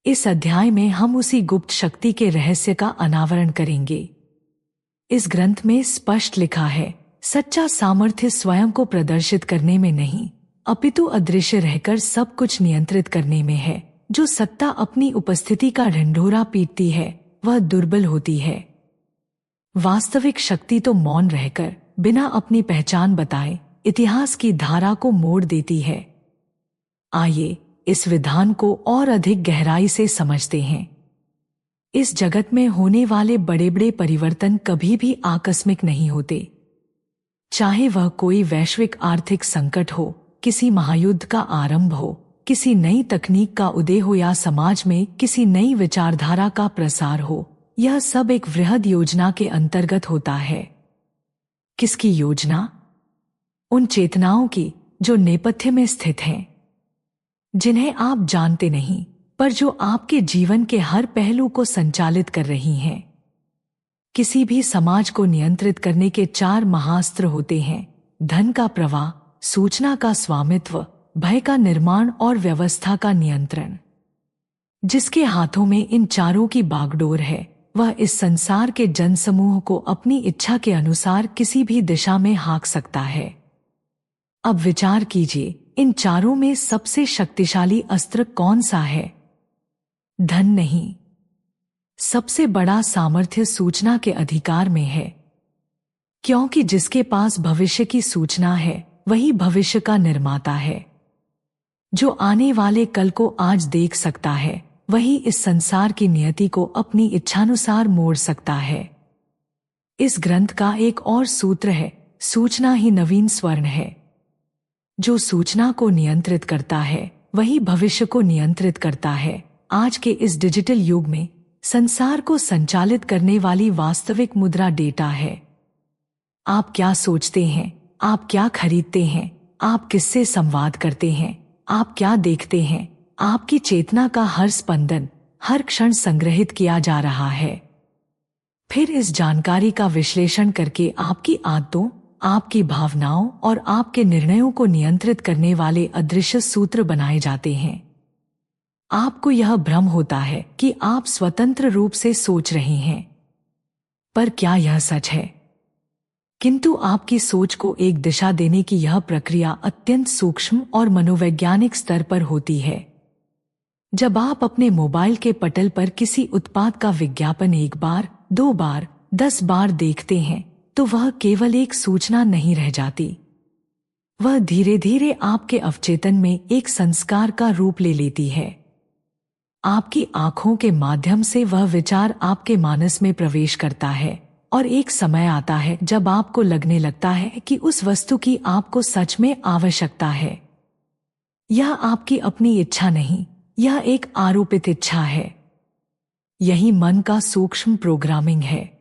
इस अध्याय में हम उसी गुप्त शक्ति के रहस्य का अनावरण करेंगे। इस ग्रंथ में स्पष्ट लिखा है, सच्चा सामर्थ्य स्वयं को प्रदर्शित करने में नहीं, अपितु अदृश्य रहकर सब कुछ नियंत्रित करने में है। जो सत्ता अपनी उपस्थिति का ढंढोरा पीटती है, वह दुर्बल होती है। वास्तविक शक्ति तो मौन रहकर, बिना अपनी पहचान बताए, इतिहास की धारा को मोड़ देती है। आइए इस विधान को और अधिक गहराई से समझते हैं। इस जगत में होने वाले बड़े बड़े परिवर्तन कभी भी आकस्मिक नहीं होते। चाहे वह कोई वैश्विक आर्थिक संकट हो, किसी महायुद्ध का आरंभ हो, किसी नई तकनीक का उदय हो या समाज में किसी नई विचारधारा का प्रसार हो, यह सब एक वृहद योजना के अंतर्गत होता है। किसकी योजना? उन चेतनाओं की जो नेपथ्य में स्थित हैं, जिन्हें आप जानते नहीं, पर जो आपके जीवन के हर पहलू को संचालित कर रही हैं। किसी भी समाज को नियंत्रित करने के 4 महाअस्त्र होते हैं: धन का प्रवाह, सूचना का स्वामित्व, भय का निर्माण और व्यवस्था का नियंत्रण। जिसके हाथों में इन चारों की बागडोर है, वह इस संसार के जनसमूह को अपनी इच्छा के अनुसार किसी भी दिशा में हाँक सकता है। अब विचार कीजिए, इन चारों में सबसे शक्तिशाली अस्त्र कौन सा है? धन नहीं। सबसे बड़ा सामर्थ्य सूचना के अधिकार में है, क्योंकि जिसके पास भविष्य की सूचना है वही भविष्य का निर्माता है। जो आने वाले कल को आज देख सकता है वही इस संसार की नियति को अपनी इच्छानुसार मोड़ सकता है। इस ग्रंथ का एक और सूत्र है: सूचना ही नवीन स्वर्ण है। जो सूचना को नियंत्रित करता है वही भविष्य को नियंत्रित करता है। आज के इस डिजिटल युग में संसार को संचालित करने वाली वास्तविक मुद्रा डेटा है। आप क्या सोचते हैं, आप क्या खरीदते हैं, आप किससे संवाद करते हैं, आप क्या देखते हैं, आपकी चेतना का हर स्पंदन हर क्षण संग्रहित किया जा रहा है। फिर इस जानकारी का विश्लेषण करके आपकी आदतों, आपकी भावनाओं और आपके निर्णयों को नियंत्रित करने वाले अदृश्य सूत्र बनाए जाते हैं। आपको यह भ्रम होता है कि आप स्वतंत्र रूप से सोच रहे हैं, पर क्या यह सच है? किंतु आपकी सोच को एक दिशा देने की यह प्रक्रिया अत्यंत सूक्ष्म और मनोवैज्ञानिक स्तर पर होती है। जब आप अपने मोबाइल के पटल पर किसी उत्पाद का विज्ञापन 1 बार, 2 बार, 10 बार देखते हैं, तो वह केवल एक सूचना नहीं रह जाती। वह धीरे धीरे आपके अवचेतन में एक संस्कार का रूप ले लेती है। आपकी आंखों के माध्यम से वह विचार आपके मानस में प्रवेश करता है और एक समय आता है जब आपको लगने लगता है कि उस वस्तु की आपको सच में आवश्यकता है। यह आपकी अपनी इच्छा नहीं, यह एक आरोपित इच्छा है। यही मन का सूक्ष्म प्रोग्रामिंग है।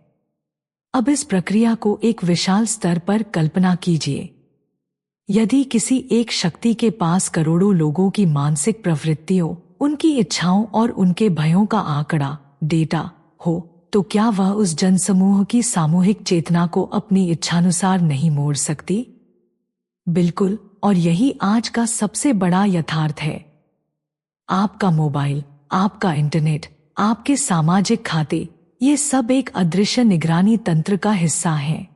अब इस प्रक्रिया को एक विशाल स्तर पर कल्पना कीजिए। यदि किसी एक शक्ति के पास करोड़ों लोगों की मानसिक प्रवृत्तियों, उनकी इच्छाओं और उनके भयों का आंकड़ा, डेटा हो, तो क्या वह उस जनसमूह की सामूहिक चेतना को अपनी इच्छानुसार नहीं मोड़ सकती? बिल्कुल, और यही आज का सबसे बड़ा यथार्थ है। आपका मोबाइल, आपका इंटरनेट, आपके सामाजिक खाते, ये सब एक अदृश्य निगरानी तंत्र का हिस्सा हैं।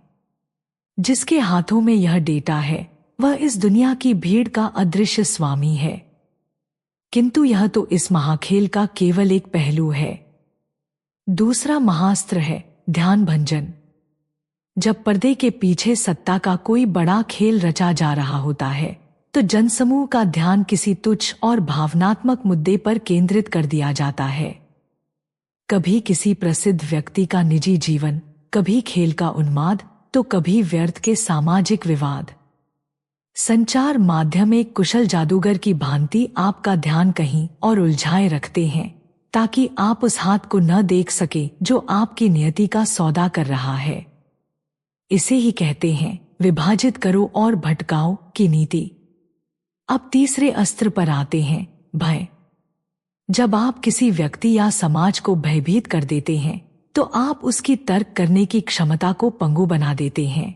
जिसके हाथों में यह डेटा है वह इस दुनिया की भीड़ का अदृश्य स्वामी है। किंतु यह तो इस महाखेल का केवल एक पहलू है। दूसरा महाअस्त्र है ध्यान भंजन। जब पर्दे के पीछे सत्ता का कोई बड़ा खेल रचा जा रहा होता है, तो जनसमूह का ध्यान किसी तुच्छ और भावनात्मक मुद्दे पर केंद्रित कर दिया जाता है। कभी किसी प्रसिद्ध व्यक्ति का निजी जीवन, कभी खेल का उन्माद, तो कभी व्यर्थ के सामाजिक विवाद। संचार माध्यम एक कुशल जादूगर की भांति आपका ध्यान कहीं और उलझाए रखते हैं, ताकि आप उस हाथ को न देख सके जो आपकी नियति का सौदा कर रहा है। इसे ही कहते हैं विभाजित करो और भटकाओ की नीति। अब तीसरे अस्त्र पर आते हैं भय। जब आप किसी व्यक्ति या समाज को भयभीत कर देते हैं, तो आप उसकी तर्क करने की क्षमता को पंगु बना देते हैं।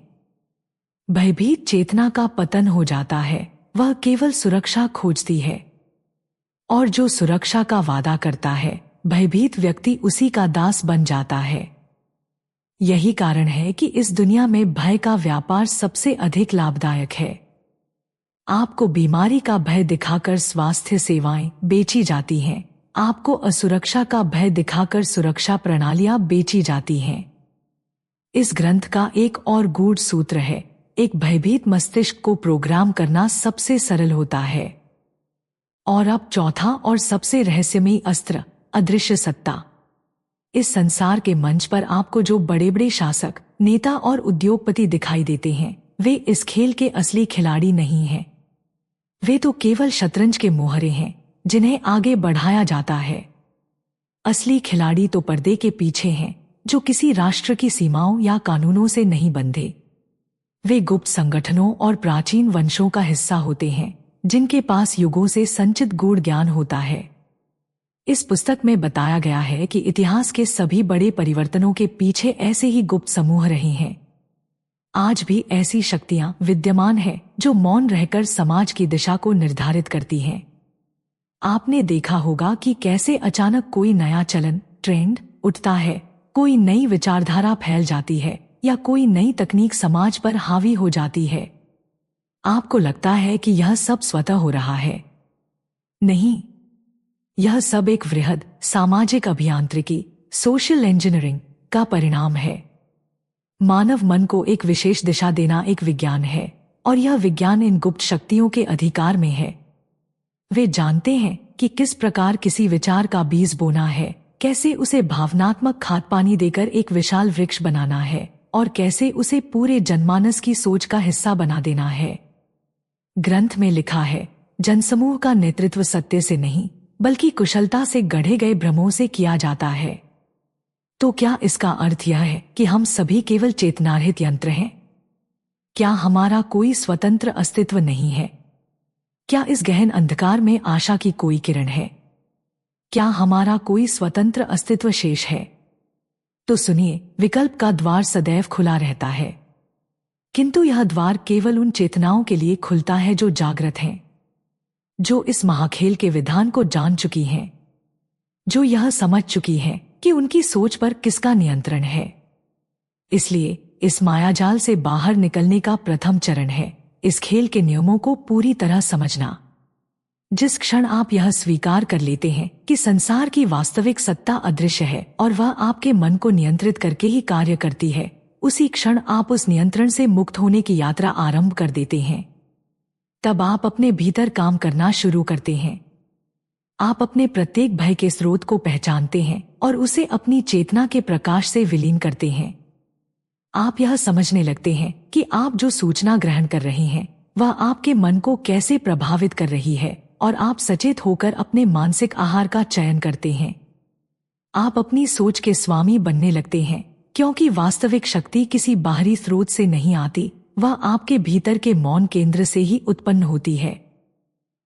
भयभीत चेतना का पतन हो जाता है, वह केवल सुरक्षा खोजती है। और जो सुरक्षा का वादा करता है, भयभीत व्यक्ति उसी का दास बन जाता है। यही कारण है कि इस दुनिया में भय का व्यापार सबसे अधिक लाभदायक है। आपको बीमारी का भय दिखाकर स्वास्थ्य सेवाएं बेची जाती हैं। आपको असुरक्षा का भय दिखाकर सुरक्षा प्रणालियां बेची जाती हैं। इस ग्रंथ का एक और गूढ़ सूत्र है एक भयभीत मस्तिष्क को प्रोग्राम करना सबसे सरल होता है। और अब चौथा और सबसे रहस्यमयी अस्त्र, अदृश्य सत्ता। इस संसार के मंच पर आपको जो बड़े बड़े शासक, नेता और उद्योगपति दिखाई देते हैं, वे इस खेल के असली खिलाड़ी नहीं हैं। वे तो केवल शतरंज के मोहरे हैं जिन्हें आगे बढ़ाया जाता है। असली खिलाड़ी तो पर्दे के पीछे हैं, जो किसी राष्ट्र की सीमाओं या कानूनों से नहीं बंधे। वे गुप्त संगठनों और प्राचीन वंशों का हिस्सा होते हैं, जिनके पास युगों से संचित गूढ़ ज्ञान होता है। इस पुस्तक में बताया गया है कि इतिहास के सभी बड़े परिवर्तनों के पीछे ऐसे ही गुप्त समूह रहे हैं। आज भी ऐसी शक्तियां विद्यमान हैं जो मौन रहकर समाज की दिशा को निर्धारित करती हैं। आपने देखा होगा कि कैसे अचानक कोई नया चलन, ट्रेंड उठता है, कोई नई विचारधारा फैल जाती है या कोई नई तकनीक समाज पर हावी हो जाती है। आपको लगता है कि यह सब स्वतः हो रहा है। नहीं, यह सब एक वृहद सामाजिक अभियांत्रिकी, सोशल इंजीनियरिंग का परिणाम है। मानव मन को एक विशेष दिशा देना एक विज्ञान है, और यह विज्ञान इन गुप्त शक्तियों के अधिकार में है। वे जानते हैं कि किस प्रकार किसी विचार का बीज बोना है, कैसे उसे भावनात्मक खाद पानी देकर एक विशाल वृक्ष बनाना है, और कैसे उसे पूरे जनमानस की सोच का हिस्सा बना देना है। ग्रंथ में लिखा है, जनसमूह का नेतृत्व सत्य से नहीं बल्कि कुशलता से गढ़े गए भ्रमों से किया जाता है। तो क्या इसका अर्थ यह है कि हम सभी केवल चेतनारहित यंत्र हैं? क्या हमारा कोई स्वतंत्र अस्तित्व नहीं है? क्या इस गहन अंधकार में आशा की कोई किरण है? क्या हमारा कोई स्वतंत्र अस्तित्व शेष है? तो सुनिए, विकल्प का द्वार सदैव खुला रहता है, किंतु यह द्वार केवल उन चेतनाओं के लिए खुलता है जो जागृत हैं, जो इस महाखेल के विधान को जान चुकी हैं, जो यह समझ चुकी हैं कि उनकी सोच पर किसका नियंत्रण है। इसलिए इस मायाजाल से बाहर निकलने का प्रथम चरण है इस खेल के नियमों को पूरी तरह समझना। जिस क्षण आप यह स्वीकार कर लेते हैं कि संसार की वास्तविक सत्ता अदृश्य है और वह आपके मन को नियंत्रित करके ही कार्य करती है, उसी क्षण आप उस नियंत्रण से मुक्त होने की यात्रा आरंभ कर देते हैं। तब आप अपने भीतर काम करना शुरू करते हैं। आप अपने प्रत्येक भय के स्रोत को पहचानते हैं और उसे अपनी चेतना के प्रकाश से विलीन करते हैं। आप यह समझने लगते हैं कि आप जो सूचना ग्रहण कर रहे हैं वह आपके मन को कैसे प्रभावित कर रही है, और आप सचेत होकर अपने मानसिक आहार का चयन करते हैं। आप अपनी सोच के स्वामी बनने लगते हैं, क्योंकि वास्तविक शक्ति किसी बाहरी स्रोत से नहीं आती, वह आपके भीतर के मौन केंद्र से ही उत्पन्न होती है।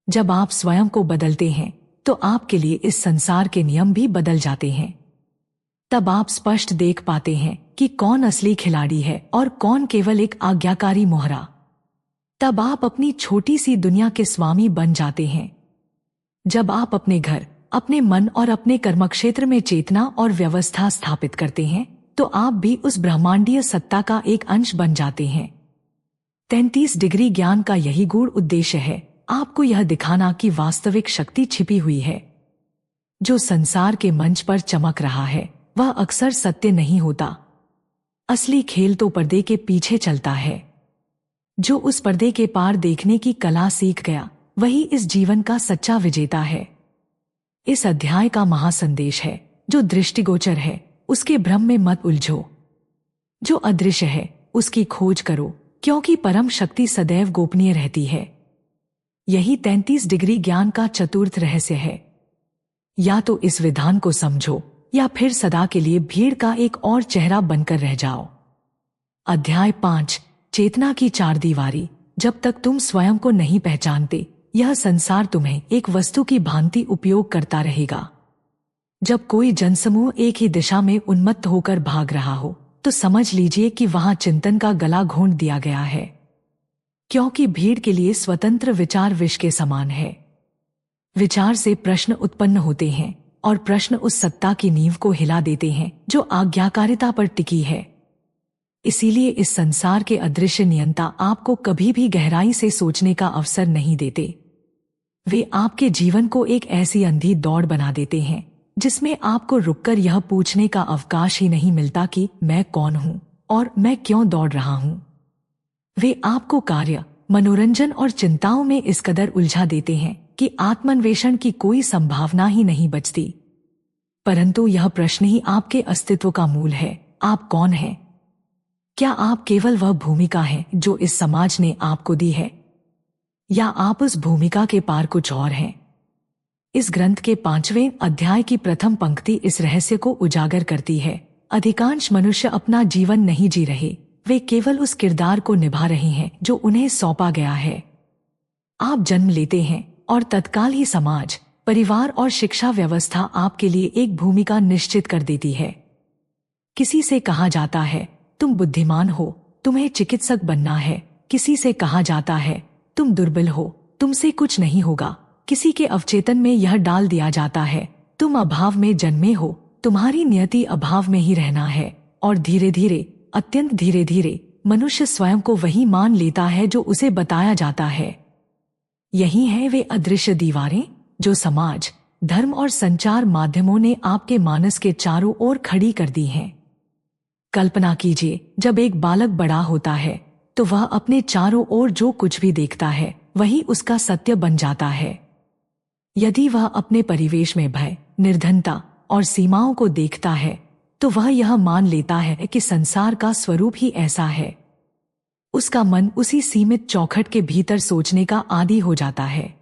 जब आप स्वयं को बदलते हैं तो आपके लिए इस संसार के नियम भी बदल जाते हैं। तब आप स्पष्ट देख पाते हैं कि कौन असली खिलाड़ी है और कौन केवल एक आज्ञाकारी मोहरा। तब आप अपनी छोटी सी दुनिया के स्वामी बन जाते हैं। जब आप अपने घर, अपने मन और अपने कर्मक्षेत्र में चेतना और व्यवस्था स्थापित करते हैं तो आप भी उस ब्रह्मांडीय सत्ता का एक अंश बन जाते हैं। 33 डिग्री ज्ञान का यही गूढ़ उद्देश्य है, आपको यह दिखाना कि वास्तविक शक्ति छिपी हुई है। जो संसार के मंच पर चमक रहा है वह अक्सर सत्य नहीं होता। असली खेल तो पर्दे के पीछे चलता है। जो उस पर्दे के पार देखने की कला सीख गया वही इस जीवन का सच्चा विजेता है। इस अध्याय का महासंदेश है, जो दृष्टिगोचर है उसके भ्रम में मत उलझो। जो अदृश्य है उसकी खोज करो, क्योंकि परम शक्ति सदैव गोपनीय रहती है। यही 33 डिग्री ज्ञान का चतुर्थ रहस्य है। या तो इस विधान को समझो या फिर सदा के लिए भीड़ का एक और चेहरा बनकर रह जाओ। अध्याय 5, चेतना की चार दीवारी। जब तक तुम स्वयं को नहीं पहचानते, यह संसार तुम्हें एक वस्तु की भांति उपयोग करता रहेगा। जब कोई जनसमूह एक ही दिशा में उन्मत्त होकर भाग रहा हो तो समझ लीजिए कि वहां चिंतन का गला घोंट दिया गया है, क्योंकि भीड़ के लिए स्वतंत्र विचार विष के समान है। विचार से प्रश्न उत्पन्न होते हैं और प्रश्न उस सत्ता की नींव को हिला देते हैं जो आज्ञाकारिता पर टिकी है। इसीलिए इस संसार के अदृश्य नियंता आपको कभी भी गहराई से सोचने का अवसर नहीं देते। वे आपके जीवन को एक ऐसी अंधी दौड़ बना देते हैं जिसमें आपको रुककर यह पूछने का अवकाश ही नहीं मिलता कि मैं कौन हूं और मैं क्यों दौड़ रहा हूं। वे आपको कार्य, मनोरंजन और चिंताओं में इस कदर उलझा देते हैं कि आत्मान्वेषण की कोई संभावना ही नहीं बचती। परंतु यह प्रश्न ही आपके अस्तित्व का मूल है। आप कौन हैं? क्या आप केवल वह भूमिका हैं जो इस समाज ने आपको दी है, या आप उस भूमिका के पार कुछ और हैं? इस ग्रंथ के 5वें अध्याय की प्रथम पंक्ति इस रहस्य को उजागर करती है। अधिकांश मनुष्य अपना जीवन नहीं जी रहे, वे केवल उस किरदार को निभा रहे हैं जो उन्हें सौंपा गया है। आप जन्म लेते हैं और तत्काल ही समाज, परिवार और शिक्षा व्यवस्था आपके लिए एक भूमिका निश्चित कर देती है। किसी से कहा जाता है तुम बुद्धिमान हो, तुम्हें चिकित्सक बनना है। किसी से कहा जाता है तुम दुर्बल हो, तुमसे कुछ नहीं होगा। किसी के अवचेतन में यह डाल दिया जाता है तुम अभाव में जन्मे हो, तुम्हारी नियति अभाव में ही रहना है। और धीरे धीरे, अत्यंत धीरे धीरे मनुष्य स्वयं को वही मान लेता है जो उसे बताया जाता है। यही है वे अदृश्य दीवारें जो समाज, धर्म और संचार माध्यमों ने आपके मानस के चारों ओर खड़ी कर दी हैं। कल्पना कीजिए, जब एक बालक बड़ा होता है तो वह अपने चारों ओर जो कुछ भी देखता है वही उसका सत्य बन जाता है। यदि वह अपने परिवेश में भय, निर्धनता और सीमाओं को देखता है तो वह यह मान लेता है कि संसार का स्वरूप ही ऐसा है। उसका मन उसी सीमित चौखट के भीतर सोचने का आदी हो जाता है।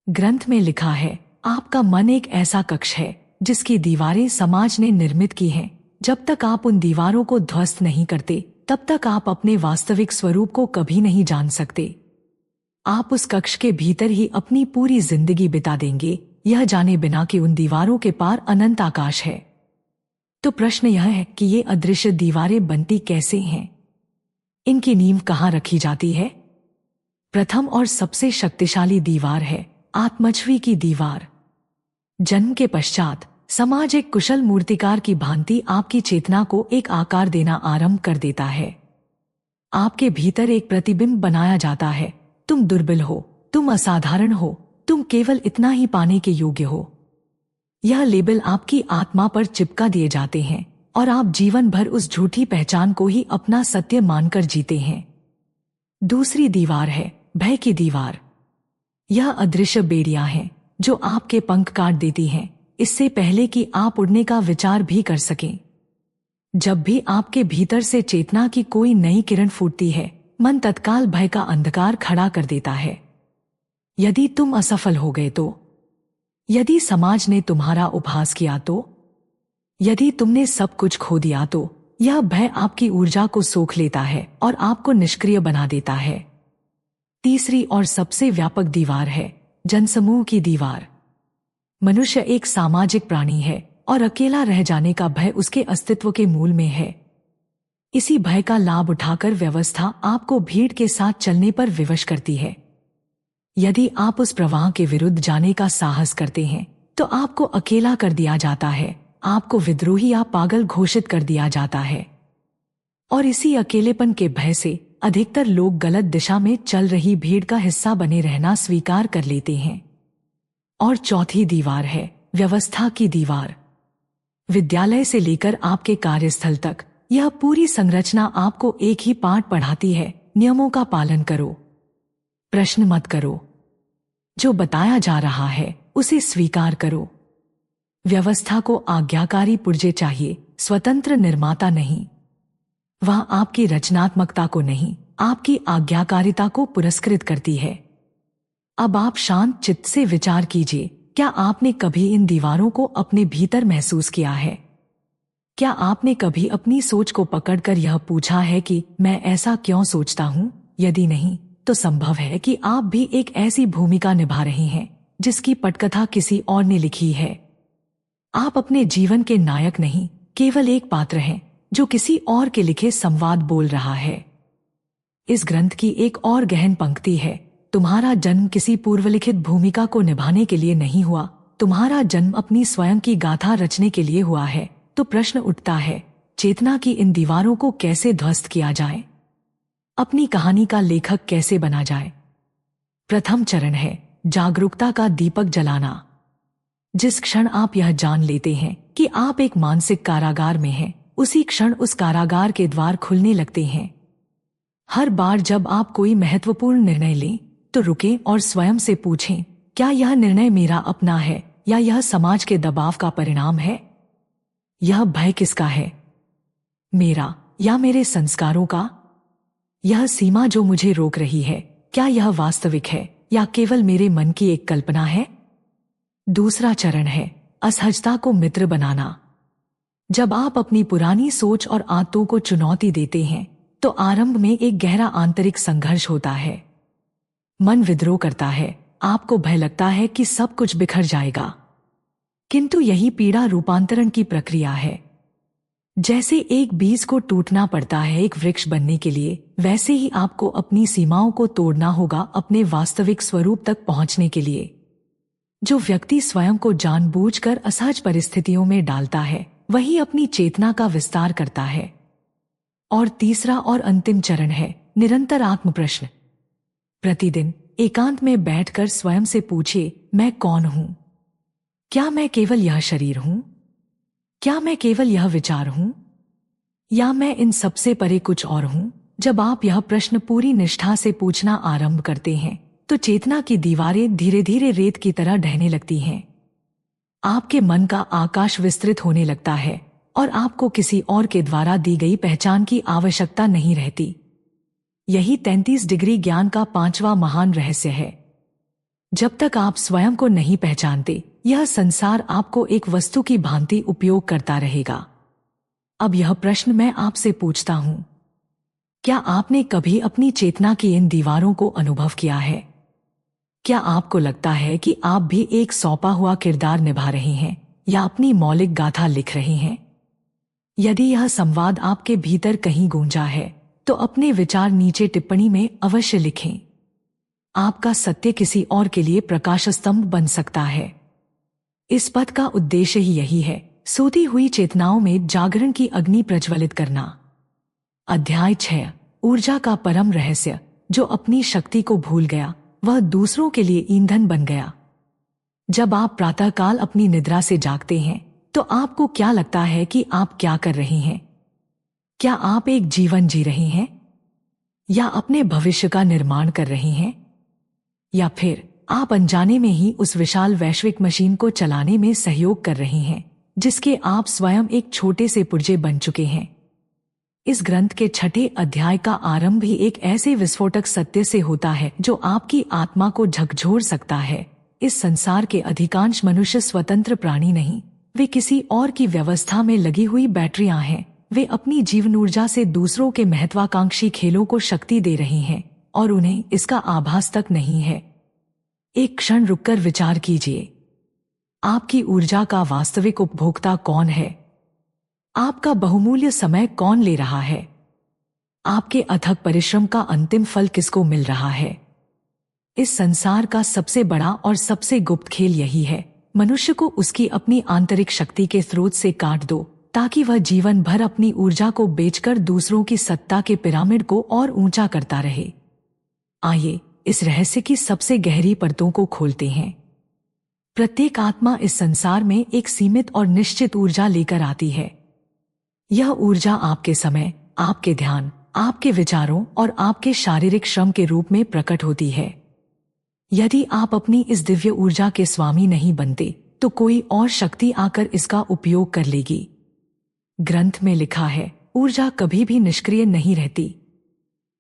ग्रंथ में लिखा है, आपका मन एक ऐसा कक्ष है जिसकी दीवारें समाज ने निर्मित की हैं। जब तक आप उन दीवारों को ध्वस्त नहीं करते तब तक आप अपने वास्तविक स्वरूप को कभी नहीं जान सकते। आप उस कक्ष के भीतर ही अपनी पूरी जिंदगी बिता देंगे, यह जाने बिना कि उन दीवारों के पार अनंत आकाश है। तो प्रश्न यह है कि ये अदृश्य दीवारें बनती कैसे हैं? इनकी नींव कहाँ रखी जाती है? प्रथम और सबसे शक्तिशाली दीवार है आत्मछवि की दीवार। जन्म के पश्चात समाज एक कुशल मूर्तिकार की भांति आपकी चेतना को एक आकार देना आरंभ कर देता है। आपके भीतर एक प्रतिबिंब बनाया जाता है, तुम दुर्बल हो, तुम असाधारण हो, तुम केवल इतना ही पाने के योग्य हो। यह लेबल आपकी आत्मा पर चिपका दिए जाते हैं और आप जीवन भर उस झूठी पहचान को ही अपना सत्य मानकर जीते हैं। दूसरी दीवार है भय की दीवार। यह अदृश्य बेड़ियां हैं जो आपके पंख काट देती हैं इससे पहले कि आप उड़ने का विचार भी कर सकें। जब भी आपके भीतर से चेतना की कोई नई किरण फूटती है, मन तत्काल भय का अंधकार खड़ा कर देता है। यदि तुम असफल हो गए तो, यदि समाज ने तुम्हारा उपहास किया तो, यदि तुमने सब कुछ खो दिया तो, यह भय आपकी ऊर्जा को सोख लेता है और आपको निष्क्रिय बना देता है। तीसरी और सबसे व्यापक दीवार है जनसमूह की दीवार। मनुष्य एक सामाजिक प्राणी है और अकेला रह जाने का भय उसके अस्तित्व के मूल में है। इसी भय का लाभ उठाकर व्यवस्था आपको भीड़ के साथ चलने पर विवश करती है। यदि आप उस प्रवाह के विरुद्ध जाने का साहस करते हैं तो आपको अकेला कर दिया जाता है, आपको विद्रोही या पागल घोषित कर दिया जाता है। और इसी अकेलेपन के भय से अधिकतर लोग गलत दिशा में चल रही भीड़ का हिस्सा बने रहना स्वीकार कर लेते हैं। और चौथी दीवार है व्यवस्था की दीवार। विद्यालय से लेकर आपके कार्यस्थल तक यह पूरी संरचना आपको एक ही पाठ पढ़ाती है, नियमों का पालन करो, प्रश्न मत करो, जो बताया जा रहा है उसे स्वीकार करो। व्यवस्था को आज्ञाकारी पुर्जे चाहिए, स्वतंत्र निर्माता नहीं। वह आपकी रचनात्मकता को नहीं, आपकी आज्ञाकारिता को पुरस्कृत करती है। अब आप शांत चित्त से विचार कीजिए, क्या आपने कभी इन दीवारों को अपने भीतर महसूस किया है? क्या आपने कभी अपनी सोच को पकड़कर यह पूछा है कि मैं ऐसा क्यों सोचता हूँ? यदि नहीं, तो संभव है कि आप भी एक ऐसी भूमिका निभा रहे हैं जिसकी पटकथा किसी और ने लिखी है। आप अपने जीवन के नायक नहीं, केवल एक पात्र हैं जो किसी और के लिखे संवाद बोल रहा है। इस ग्रंथ की एक और गहन पंक्ति है, तुम्हारा जन्म किसी पूर्वलिखित भूमिका को निभाने के लिए नहीं हुआ, तुम्हारा जन्म अपनी स्वयं की गाथा रचने के लिए हुआ है। तो प्रश्न उठता है, चेतना की इन दीवारों को कैसे ध्वस्त किया जाए? अपनी कहानी का लेखक कैसे बना जाए? प्रथम चरण है जागरूकता का दीपक जलाना। जिस क्षण आप यह जान लेते हैं कि आप एक मानसिक कारागार में हैं, उसी क्षण उस कारागार के द्वार खुलने लगते हैं। हर बार जब आप कोई महत्वपूर्ण निर्णय लें तो रुकें और स्वयं से पूछें, क्या यह निर्णय मेरा अपना है या यह समाज के दबाव का परिणाम है? यह भय किसका है, मेरा या मेरे संस्कारों का? यह सीमा जो मुझे रोक रही है, क्या यह वास्तविक है या केवल मेरे मन की एक कल्पना है? दूसरा चरण है असहजता को मित्र बनाना। जब आप अपनी पुरानी सोच और आदतों को चुनौती देते हैं तो आरंभ में एक गहरा आंतरिक संघर्ष होता है। मन विद्रोह करता है, आपको भय लगता है कि सब कुछ बिखर जाएगा। किंतु यही पीड़ा रूपांतरण की प्रक्रिया है। जैसे एक बीज को टूटना पड़ता है एक वृक्ष बनने के लिए, वैसे ही आपको अपनी सीमाओं को तोड़ना होगा अपने वास्तविक स्वरूप तक पहुंचने के लिए। जो व्यक्ति स्वयं को जानबूझकर असहज परिस्थितियों में डालता है वही अपनी चेतना का विस्तार करता है। और तीसरा और अंतिम चरण है निरंतर आत्म प्रश्न। प्रतिदिन एकांत में बैठकर स्वयं से पूछिए, मैं कौन हूं? क्या मैं केवल यह शरीर हूं? क्या मैं केवल यह विचार हूं? या मैं इन सबसे परे कुछ और हूं? जब आप यह प्रश्न पूरी निष्ठा से पूछना आरंभ करते हैं तो चेतना की दीवारें धीरे धीरे रेत की तरह ढहने लगती हैं। आपके मन का आकाश विस्तृत होने लगता है और आपको किसी और के द्वारा दी गई पहचान की आवश्यकता नहीं रहती। यही 33 डिग्री ज्ञान का 5वां महान रहस्य है। जब तक आप स्वयं को नहीं पहचानते, यह संसार आपको एक वस्तु की भांति उपयोग करता रहेगा। अब यह प्रश्न मैं आपसे पूछता हूं, क्या आपने कभी अपनी चेतना की इन दीवारों को अनुभव किया है? क्या आपको लगता है कि आप भी एक सौंपा हुआ किरदार निभा रहे हैं या अपनी मौलिक गाथा लिख रहे हैं? यदि यह संवाद आपके भीतर कहीं गूंजा है तो अपने विचार नीचे टिप्पणी में अवश्य लिखें। आपका सत्य किसी और के लिए प्रकाश स्तंभ बन सकता है। इस पथ का उद्देश्य ही यही है, सोती हुई चेतनाओं में जागरण की अग्नि प्रज्वलित करना। अध्याय 6, ऊर्जा का परम रहस्य। जो अपनी शक्ति को भूल गया वह दूसरों के लिए ईंधन बन गया। जब आप प्रातःकाल अपनी निद्रा से जागते हैं तो आपको क्या लगता है कि आप क्या कर रहे हैं? क्या आप एक जीवन जी रहे हैं या अपने भविष्य का निर्माण कर रहे हैं? या फिर आप अनजाने में ही उस विशाल वैश्विक मशीन को चलाने में सहयोग कर रहे हैं जिसके आप स्वयं एक छोटे से पुर्जे बन चुके हैं? इस ग्रंथ के 6ठे अध्याय का आरंभ ही एक ऐसे विस्फोटक सत्य से होता है जो आपकी आत्मा को झकझोर सकता है। इस संसार के अधिकांश मनुष्य स्वतंत्र प्राणी नहीं, वे किसी और की व्यवस्था में लगी हुई बैटरियां हैं। वे अपनी जीवन ऊर्जा से दूसरों के महत्वाकांक्षी खेलों को शक्ति दे रहे हैं और उन्हें इसका आभास तक नहीं है। एक क्षण रुककर विचार कीजिए, आपकी ऊर्जा का वास्तविक उपभोक्ता कौन है? आपका बहुमूल्य समय कौन ले रहा है? आपके अथक परिश्रम का अंतिम फल किसको मिल रहा है? इस संसार का सबसे बड़ा और सबसे गुप्त खेल यही है। मनुष्य को उसकी अपनी आंतरिक शक्ति के स्रोत से काट दो ताकि वह जीवन भर अपनी ऊर्जा को बेचकर दूसरों की सत्ता के पिरामिड को और ऊंचा करता रहे। आइए इस रहस्य की सबसे गहरी परतों को खोलते हैं। प्रत्येक आत्मा इस संसार में एक सीमित और निश्चित ऊर्जा लेकर आती है। यह ऊर्जा आपके समय, आपके ध्यान, आपके विचारों और आपके शारीरिक श्रम के रूप में प्रकट होती है। यदि आप अपनी इस दिव्य ऊर्जा के स्वामी नहीं बनते तो कोई और शक्ति आकर इसका उपयोग कर लेगी। ग्रंथ में लिखा है, ऊर्जा कभी भी निष्क्रिय नहीं रहती।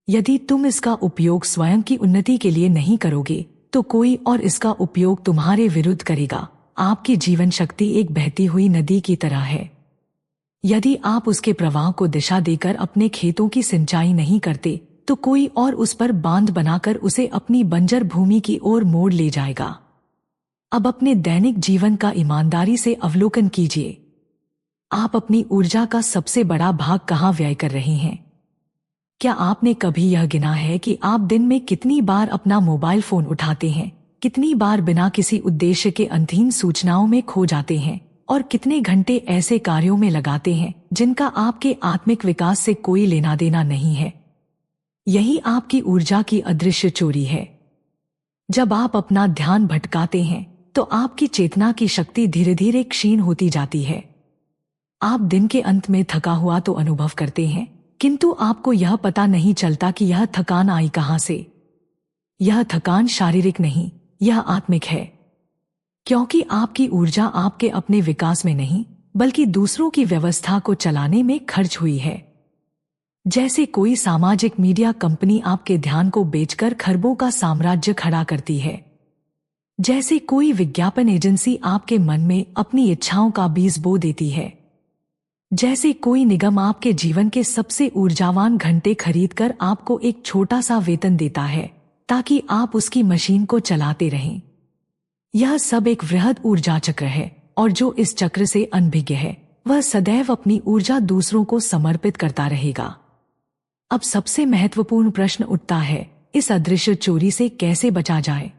यदि तुम इसका उपयोग स्वयं की उन्नति के लिए नहीं करोगे तो कोई और इसका उपयोग तुम्हारे विरुद्ध करेगा। आपकी जीवन शक्ति एक बहती हुई नदी की तरह है। यदि आप उसके प्रवाह को दिशा देकर अपने खेतों की सिंचाई नहीं करते तो कोई और उस पर बांध बनाकर उसे अपनी बंजर भूमि की ओर मोड़ ले जाएगा। अब अपने दैनिक जीवन का ईमानदारी से अवलोकन कीजिए। आप अपनी ऊर्जा का सबसे बड़ा भाग कहाँ व्यय कर रहे हैं? क्या आपने कभी यह गिना है कि आप दिन में कितनी बार अपना मोबाइल फोन उठाते हैं, कितनी बार बिना किसी उद्देश्य के अंतहीन सूचनाओं में खो जाते हैं और कितने घंटे ऐसे कार्यों में लगाते हैं जिनका आपके आत्मिक विकास से कोई लेना देना नहीं है? यही आपकी ऊर्जा की अदृश्य चोरी है। जब आप अपना ध्यान भटकाते हैं तो आपकी चेतना की शक्ति धीरे धीरे क्षीण होती जाती है। आप दिन के अंत में थका हुआ तो अनुभव करते हैं, किंतु आपको यह पता नहीं चलता कि यह थकान आई कहां से। यह थकान शारीरिक नहीं, यह आत्मिक है, क्योंकि आपकी ऊर्जा आपके अपने विकास में नहीं बल्कि दूसरों की व्यवस्था को चलाने में खर्च हुई है। जैसे कोई सामाजिक मीडिया कंपनी आपके ध्यान को बेचकर खरबों का साम्राज्य खड़ा करती है, जैसे कोई विज्ञापन एजेंसी आपके मन में अपनी इच्छाओं का बीज बो देती है, जैसे कोई निगम आपके जीवन के सबसे ऊर्जावान घंटे खरीदकर आपको एक छोटा सा वेतन देता है ताकि आप उसकी मशीन को चलाते रहें। यह सब एक वृहद ऊर्जा चक्र है और जो इस चक्र से अनभिज्ञ है वह सदैव अपनी ऊर्जा दूसरों को समर्पित करता रहेगा। अब सबसे महत्वपूर्ण प्रश्न उठता है, इस अदृश्य चोरी से कैसे बचा जाए?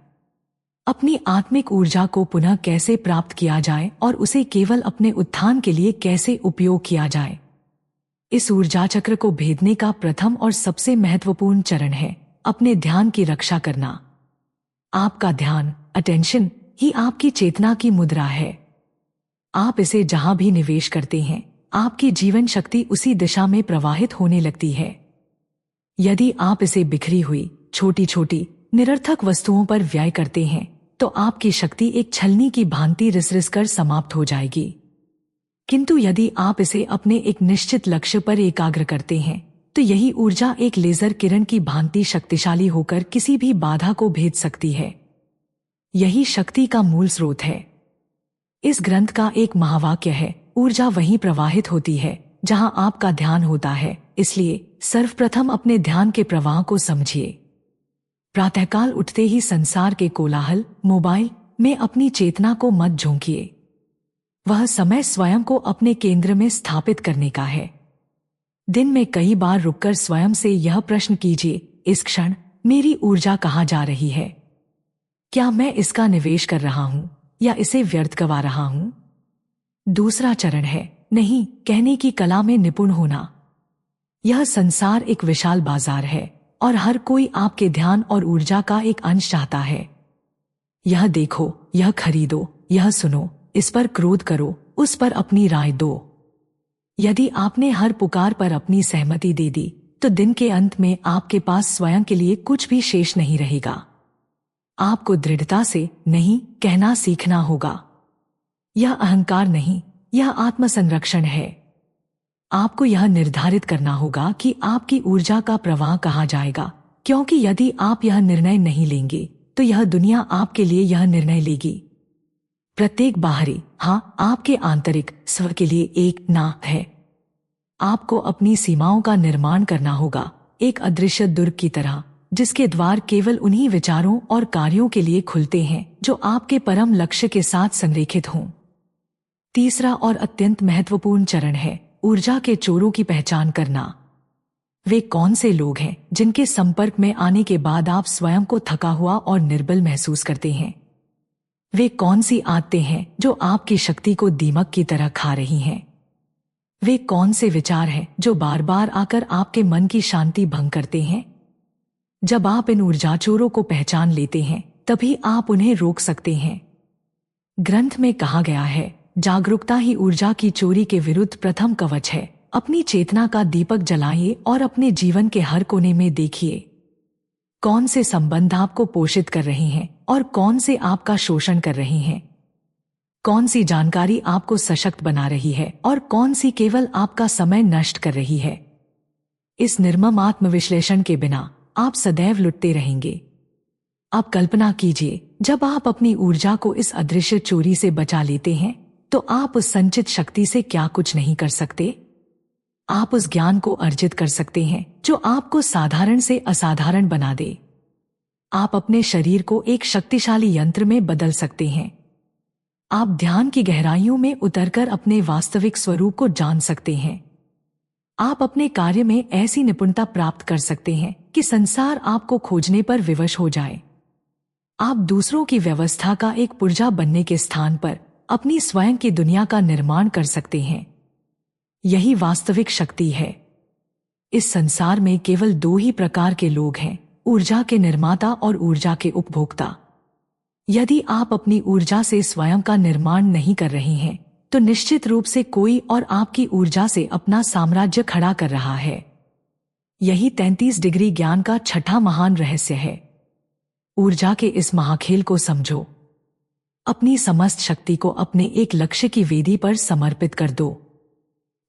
अपनी आत्मिक ऊर्जा को पुनः कैसे प्राप्त किया जाए और उसे केवल अपने उत्थान के लिए कैसे उपयोग किया जाए? इस ऊर्जा चक्र को भेदने का प्रथम और सबसे महत्वपूर्ण चरण है अपने ध्यान की रक्षा करना। आपका ध्यान, अटेंशन, ही आपकी चेतना की मुद्रा है। आप इसे जहां भी निवेश करते हैं, आपकी जीवन शक्ति उसी दिशा में प्रवाहित होने लगती है। यदि आप इसे बिखरी हुई छोटी छोटी निरर्थक वस्तुओं पर व्यय करते हैं तो आपकी शक्ति एक छलनी की भांति रिस कर समाप्त हो जाएगी। किंतु यदि आप इसे अपने एक निश्चित लक्ष्य पर एकाग्र करते हैं तो यही ऊर्जा एक लेजर किरण की भांति शक्तिशाली होकर किसी भी बाधा को भेद सकती है। यही शक्ति का मूल स्रोत है। इस ग्रंथ का एक महावाक्य है, ऊर्जा वहीं प्रवाहित होती है जहां आपका ध्यान होता है। इसलिए सर्वप्रथम अपने ध्यान के प्रवाह को समझिए। प्रातःकाल उठते ही संसार के कोलाहल, मोबाइल में अपनी चेतना को मत झोंकिए। वह समय स्वयं को अपने केंद्र में स्थापित करने का है। दिन में कई बार रुककर स्वयं से यह प्रश्न कीजिए, इस क्षण मेरी ऊर्जा कहाँ जा रही है? क्या मैं इसका निवेश कर रहा हूं या इसे व्यर्थ गवा रहा हूं? दूसरा चरण है नहीं कहने की कला में निपुण होना। यह संसार एक विशाल बाजार है और हर कोई आपके ध्यान और ऊर्जा का एक अंश चाहता है। यह देखो, यह खरीदो, यह सुनो, इस पर क्रोध करो, उस पर अपनी राय दो। यदि आपने हर पुकार पर अपनी सहमति दे दी तो दिन के अंत में आपके पास स्वयं के लिए कुछ भी शेष नहीं रहेगा। आपको दृढ़ता से नहीं कहना सीखना होगा। यह अहंकार नहीं, यह आत्मसंरक्षण है। आपको यह निर्धारित करना होगा कि आपकी ऊर्जा का प्रवाह कहाँ जाएगा, क्योंकि यदि आप यह निर्णय नहीं लेंगे तो यह दुनिया आपके लिए यह निर्णय लेगी। प्रत्येक बाहरी हाँ आपके आंतरिक स्व के लिए एक ना है। आपको अपनी सीमाओं का निर्माण करना होगा, एक अदृश्य दुर्ग की तरह, जिसके द्वार केवल उन्हीं विचारों और कार्यों के लिए खुलते हैं जो आपके परम लक्ष्य के साथ संरेखित हों। तीसरा और अत्यंत महत्वपूर्ण चरण है ऊर्जा के चोरों की पहचान करना। वे कौन से लोग हैं जिनके संपर्क में आने के बाद आप स्वयं को थका हुआ और निर्बल महसूस करते हैं? वे कौन सी आदतें हैं जो आपकी शक्ति को दीमक की तरह खा रही हैं? वे कौन से विचार हैं जो बार बार आकर आपके मन की शांति भंग करते हैं? जब आप इन ऊर्जा चोरों को पहचान लेते हैं तभी आप उन्हें रोक सकते हैं। ग्रंथ में कहा गया है, जागरूकता ही ऊर्जा की चोरी के विरुद्ध प्रथम कवच है। अपनी चेतना का दीपक जलाइए और अपने जीवन के हर कोने में देखिए कौन से संबंध आपको पोषित कर रहे हैं और कौन से आपका शोषण कर रहे हैं। कौन सी जानकारी आपको सशक्त बना रही है और कौन सी केवल आपका समय नष्ट कर रही है। इस निर्मम आत्मविश्लेषण के बिना आप सदैव लुटते रहेंगे। आप कल्पना कीजिए, जब आप अपनी ऊर्जा को इस अदृश्य चोरी से बचा लेते हैं तो आप उस संचित शक्ति से क्या कुछ नहीं कर सकते? आप उस ज्ञान को अर्जित कर सकते हैं जो आपको साधारण से असाधारण बना दे। आप अपने शरीर को एक शक्तिशाली यंत्र में बदल सकते हैं। आप ध्यान की गहराइयों में उतरकर अपने वास्तविक स्वरूप को जान सकते हैं। आप अपने कार्य में ऐसी निपुणता प्राप्त कर सकते हैं कि संसार आपको खोजने पर विवश हो जाए। आप दूसरों की व्यवस्था का एक पुर्जा बनने के स्थान पर अपनी स्वयं की दुनिया का निर्माण कर सकते हैं। यही वास्तविक शक्ति है। इस संसार में केवल दो ही प्रकार के लोग हैं, ऊर्जा के निर्माता और ऊर्जा के उपभोक्ता। यदि आप अपनी ऊर्जा से स्वयं का निर्माण नहीं कर रहे हैं तो निश्चित रूप से कोई और आपकी ऊर्जा से अपना साम्राज्य खड़ा कर रहा है। यही 33 डिग्री ज्ञान का छठा महान रहस्य है। ऊर्जा के इस महाखेल को समझो। अपनी समस्त शक्ति को अपने एक लक्ष्य की वेदी पर समर्पित कर दो,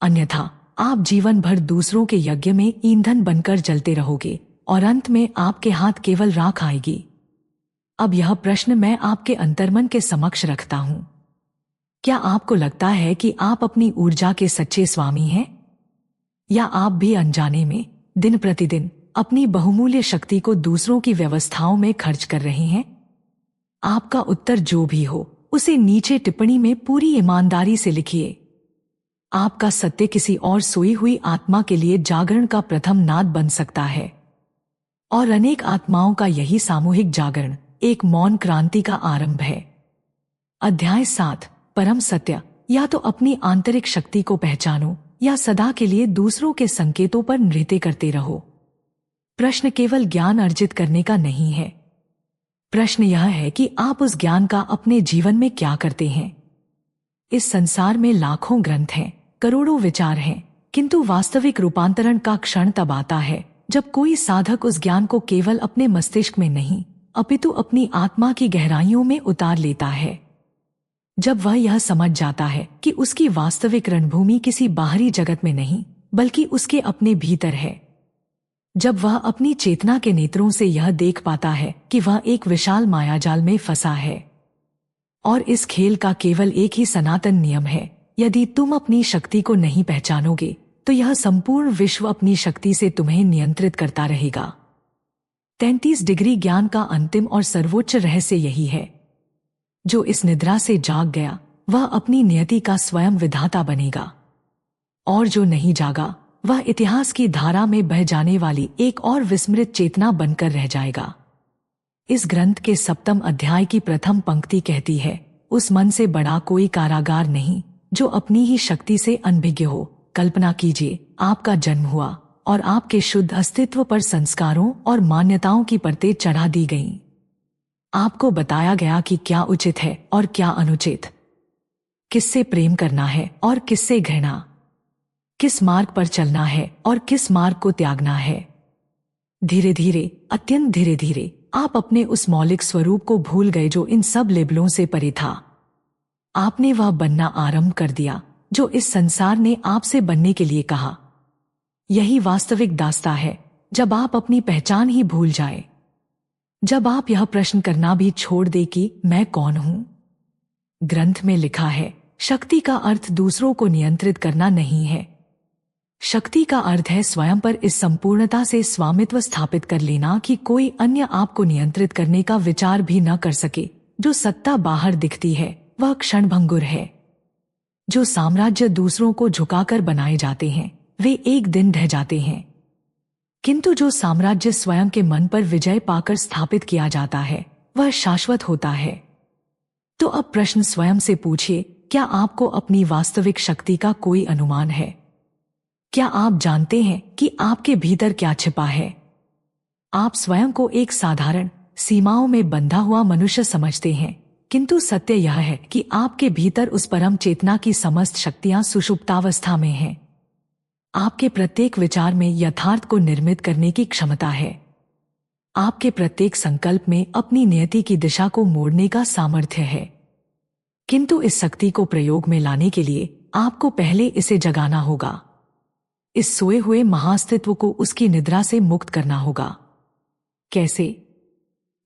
अन्यथा आप जीवन भर दूसरों के यज्ञ में ईंधन बनकर जलते रहोगे और अंत में आपके हाथ केवल राख आएगी। अब यह प्रश्न मैं आपके अंतर्मन के समक्ष रखता हूं। क्या आपको लगता है कि आप अपनी ऊर्जा के सच्चे स्वामी हैं? या आप भी अनजाने में दिन प्रतिदिन अपनी बहुमूल्य शक्ति को दूसरों की व्यवस्थाओं में खर्च कर रहे हैं? आपका उत्तर जो भी हो, उसे नीचे टिप्पणी में पूरी ईमानदारी से लिखिए। आपका सत्य किसी और सोई हुई आत्मा के लिए जागरण का प्रथम नाद बन सकता है, और अनेक आत्माओं का यही सामूहिक जागरण एक मौन क्रांति का आरंभ है। अध्याय 7 परम सत्य। या तो अपनी आंतरिक शक्ति को पहचानो या सदा के लिए दूसरों के संकेतों पर नृत्य करते रहो। प्रश्न केवल ज्ञान अर्जित करने का नहीं है। प्रश्न यह है कि आप उस ज्ञान का अपने जीवन में क्या करते हैं। इस संसार में लाखों ग्रंथ हैं, करोड़ों विचार हैं, किंतु वास्तविक रूपांतरण का क्षण तब आता है जब कोई साधक उस ज्ञान को केवल अपने मस्तिष्क में नहीं अपितु अपनी आत्मा की गहराइयों में उतार लेता है। जब वह यह समझ जाता है कि उसकी वास्तविक रणभूमि किसी बाहरी जगत में नहीं बल्कि उसके अपने भीतर है। जब वह अपनी चेतना के नेत्रों से यह देख पाता है कि वह एक विशाल मायाजाल में फंसा है और इस खेल का केवल एक ही सनातन नियम है, यदि तुम अपनी शक्ति को नहीं पहचानोगे तो यह संपूर्ण विश्व अपनी शक्ति से तुम्हें नियंत्रित करता रहेगा। 33 डिग्री ज्ञान का अंतिम और सर्वोच्च रहस्य यही है। जो इस निद्रा से जाग गया वह अपनी नियति का स्वयं विधाता बनेगा, और जो नहीं जागा वह इतिहास की धारा में बह जाने वाली एक और विस्मृत चेतना बनकर रह जाएगा। इस ग्रंथ के 7वें अध्याय की प्रथम पंक्ति कहती है, उस मन से बड़ा कोई कारागार नहीं जो अपनी ही शक्ति से अनभिज्ञ हो। कल्पना कीजिए, आपका जन्म हुआ और आपके शुद्ध अस्तित्व पर संस्कारों और मान्यताओं की परतें चढ़ा दी गईं। आपको बताया गया कि क्या उचित है और क्या अनुचित, किससे प्रेम करना है और किससे घृणा, किस मार्ग पर चलना है और किस मार्ग को त्यागना है। धीरे धीरे, अत्यंत धीरे धीरे आप अपने उस मौलिक स्वरूप को भूल गए जो इन सब लेबलों से परे था। आपने वह बनना आरंभ कर दिया जो इस संसार ने आपसे बनने के लिए कहा। यही वास्तविक दास्ता है, जब आप अपनी पहचान ही भूल जाए, जब आप यह प्रश्न करना भी छोड़ दे कि मैं कौन हूं। ग्रंथ में लिखा है, शक्ति का अर्थ दूसरों को नियंत्रित करना नहीं है। शक्ति का अर्थ है स्वयं पर इस संपूर्णता से स्वामित्व स्थापित कर लेना कि कोई अन्य आपको नियंत्रित करने का विचार भी न कर सके। जो सत्ता बाहर दिखती है वह क्षणभंगुर है। जो साम्राज्य दूसरों को झुकाकर बनाए जाते हैं वे एक दिन ढह जाते हैं, किंतु जो साम्राज्य स्वयं के मन पर विजय पाकर स्थापित किया जाता है वह शाश्वत होता है। तो अब प्रश्न स्वयं से पूछिए, क्या आपको अपनी वास्तविक शक्ति का कोई अनुमान है? क्या आप जानते हैं कि आपके भीतर क्या छिपा है? आप स्वयं को एक साधारण सीमाओं में बंधा हुआ मनुष्य समझते हैं, किंतु सत्य यह है कि आपके भीतर उस परम चेतना की समस्त शक्तियां सुषुप्तावस्था में हैं। आपके प्रत्येक विचार में यथार्थ को निर्मित करने की क्षमता है। आपके प्रत्येक संकल्प में अपनी नियति की दिशा को मोड़ने का सामर्थ्य है। किंतु इस शक्ति को प्रयोग में लाने के लिए आपको पहले इसे जगाना होगा। इस सोए हुए महाअस्तित्व को उसकी निद्रा से मुक्त करना होगा। कैसे?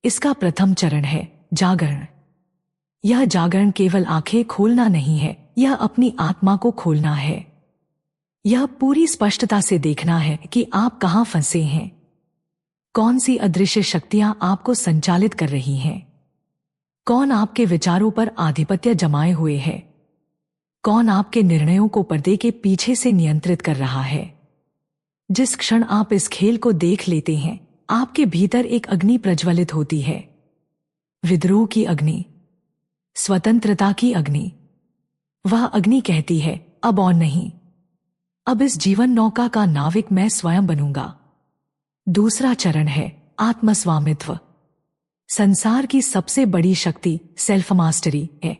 इसका प्रथम चरण है जागरण। यह जागरण केवल आंखें खोलना नहीं है, यह अपनी आत्मा को खोलना है। यह पूरी स्पष्टता से देखना है कि आप कहां फंसे हैं, कौन सी अदृश्य शक्तियां आपको संचालित कर रही हैं, कौन आपके विचारों पर आधिपत्य जमाए हुए है, कौन आपके निर्णयों को पर्दे के पीछे से नियंत्रित कर रहा है। जिस क्षण आप इस खेल को देख लेते हैं आपके भीतर एक अग्नि प्रज्वलित होती है। विद्रोह की अग्नि, स्वतंत्रता की अग्नि। वह अग्नि कहती है, अब और नहीं, अब इस जीवन नौका का नाविक मैं स्वयं बनूंगा। दूसरा चरण है आत्मस्वामित्व। संसार की सबसे बड़ी शक्ति सेल्फ मास्टरी है।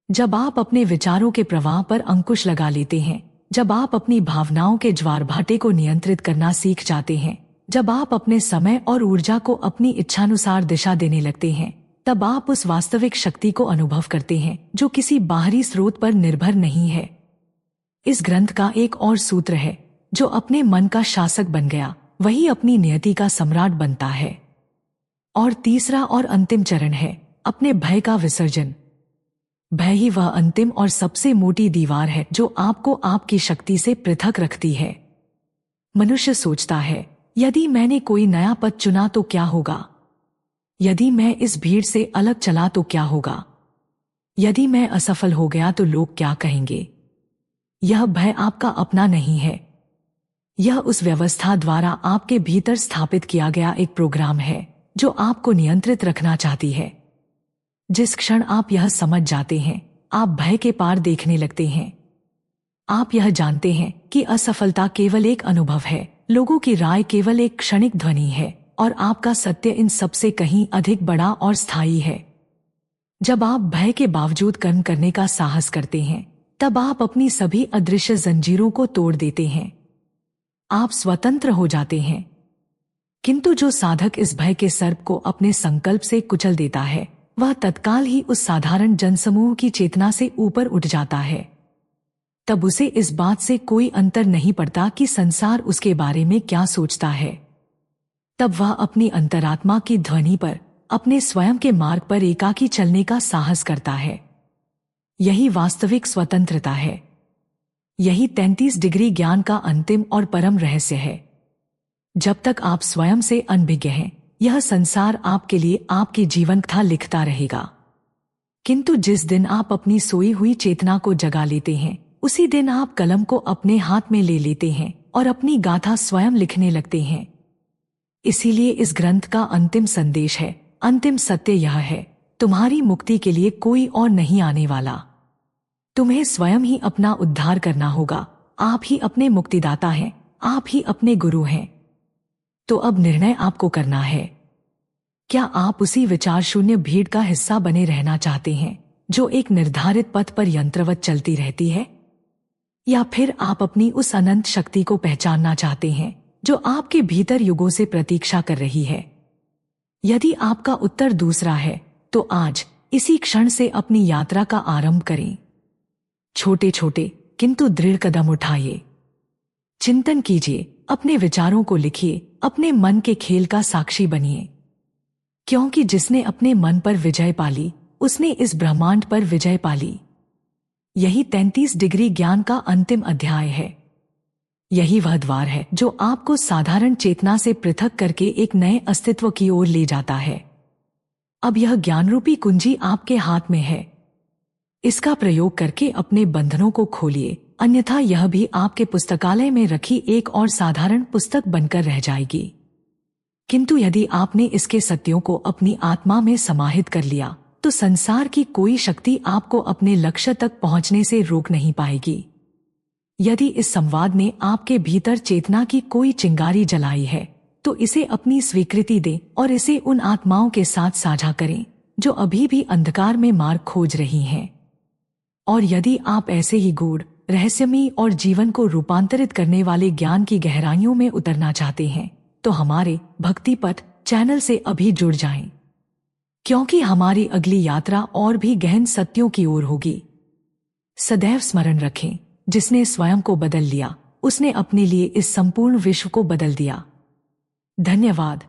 जब आप अपने विचारों के प्रवाह पर अंकुश लगा लेते हैं, जब आप अपनी भावनाओं के ज्वार भाटे को नियंत्रित करना सीख जाते हैं, जब आप अपने समय और ऊर्जा को अपनी इच्छानुसार दिशा देने लगते हैं, तब आप उस वास्तविक शक्ति को अनुभव करते हैं जो किसी बाहरी स्रोत पर निर्भर नहीं है। इस ग्रंथ का एक और सूत्र है, जो अपने मन का शासक बन गया वही अपनी नियति का सम्राट बनता है। और तीसरा और अंतिम चरण है अपने भय का विसर्जन। भय ही वह अंतिम और सबसे मोटी दीवार है जो आपको आपकी शक्ति से पृथक रखती है। मनुष्य सोचता है, यदि मैंने कोई नया पथ चुना तो क्या होगा? यदि मैं इस भीड़ से अलग चला तो क्या होगा? यदि मैं असफल हो गया तो लोग क्या कहेंगे? यह भय आपका अपना नहीं है। यह उस व्यवस्था द्वारा आपके भीतर स्थापित किया गया एक प्रोग्राम है जो आपको नियंत्रित रखना चाहती है। जिस क्षण आप यह समझ जाते हैं, आप भय के पार देखने लगते हैं। आप यह जानते हैं कि असफलता केवल एक अनुभव है, लोगों की राय केवल एक क्षणिक ध्वनि है, और आपका सत्य इन सबसे कहीं अधिक बड़ा और स्थायी है। जब आप भय के बावजूद कर्म करने का साहस करते हैं, तब आप अपनी सभी अदृश्य जंजीरों को तोड़ देते हैं। आप स्वतंत्र हो जाते हैं। किंतु जो साधक इस भय के सर्प को अपने संकल्प से कुचल देता है, वह तत्काल ही उस साधारण जनसमूह की चेतना से ऊपर उठ जाता है। तब उसे इस बात से कोई अंतर नहीं पड़ता कि संसार उसके बारे में क्या सोचता है। तब वह अपनी अंतरात्मा की ध्वनि पर, अपने स्वयं के मार्ग पर एकाकी चलने का साहस करता है। यही वास्तविक स्वतंत्रता है। यही 33 डिग्री ज्ञान का अंतिम और परम रहस्य है। जब तक आप स्वयं से अनभिज्ञ हैं, यह संसार आपके लिए आपकी जीवन कथा लिखता रहेगा। किंतु जिस दिन आप अपनी सोई हुई चेतना को जगा लेते हैं, उसी दिन आप कलम को अपने हाथ में ले लेते हैं और अपनी गाथा स्वयं लिखने लगते हैं। इसीलिए इस ग्रंथ का अंतिम संदेश है, अंतिम सत्य यह है, तुम्हारी मुक्ति के लिए कोई और नहीं आने वाला। तुम्हें स्वयं ही अपना उद्धार करना होगा। आप ही अपने मुक्तिदाता हैं, आप ही अपने गुरु हैं। तो अब निर्णय आपको करना है। क्या आप उसी विचार शून्य भीड़ का हिस्सा बने रहना चाहते हैं जो एक निर्धारित पथ पर यंत्रवत चलती रहती है, या फिर आप अपनी उस अनंत शक्ति को पहचानना चाहते हैं जो आपके भीतर युगों से प्रतीक्षा कर रही है? यदि आपका उत्तर दूसरा है, तो आज इसी क्षण से अपनी यात्रा का आरंभ करें। छोटे छोटे किंतु दृढ़ कदम उठाइए। चिंतन कीजिए, अपने विचारों को लिखिए, अपने मन के खेल का साक्षी बनिए। क्योंकि जिसने अपने मन पर विजय पाली, उसने इस ब्रह्मांड पर विजय पाली। यही 33 डिग्री ज्ञान का अंतिम अध्याय है। यही वह द्वार है जो आपको साधारण चेतना से पृथक करके एक नए अस्तित्व की ओर ले जाता है। अब यह ज्ञानरूपी कुंजी आपके हाथ में है। इसका प्रयोग करके अपने बंधनों को खोलिए, अन्यथा यह भी आपके पुस्तकालय में रखी एक और साधारण पुस्तक बनकर रह जाएगी। किंतु यदि आपने इसके सत्यों को अपनी आत्मा में समाहित कर लिया, तो संसार की कोई शक्ति आपको अपने लक्ष्य तक पहुंचने से रोक नहीं पाएगी। यदि इस संवाद ने आपके भीतर चेतना की कोई चिंगारी जलाई है, तो इसे अपनी स्वीकृति दें और इसे उन आत्माओं के साथ साझा करें जो अभी भी अंधकार में मार्ग खोज रही हैं। और यदि आप ऐसे ही गूढ़, रहस्यमयी और जीवन को रूपांतरित करने वाले ज्ञान की गहराइयों में उतरना चाहते हैं, तो हमारे भक्ति पथ चैनल से अभी जुड़ जाएं, क्योंकि हमारी अगली यात्रा और भी गहन सत्यों की ओर होगी। सदैव स्मरण रखें, जिसने स्वयं को बदल लिया, उसने अपने लिए इस संपूर्ण विश्व को बदल दिया। धन्यवाद।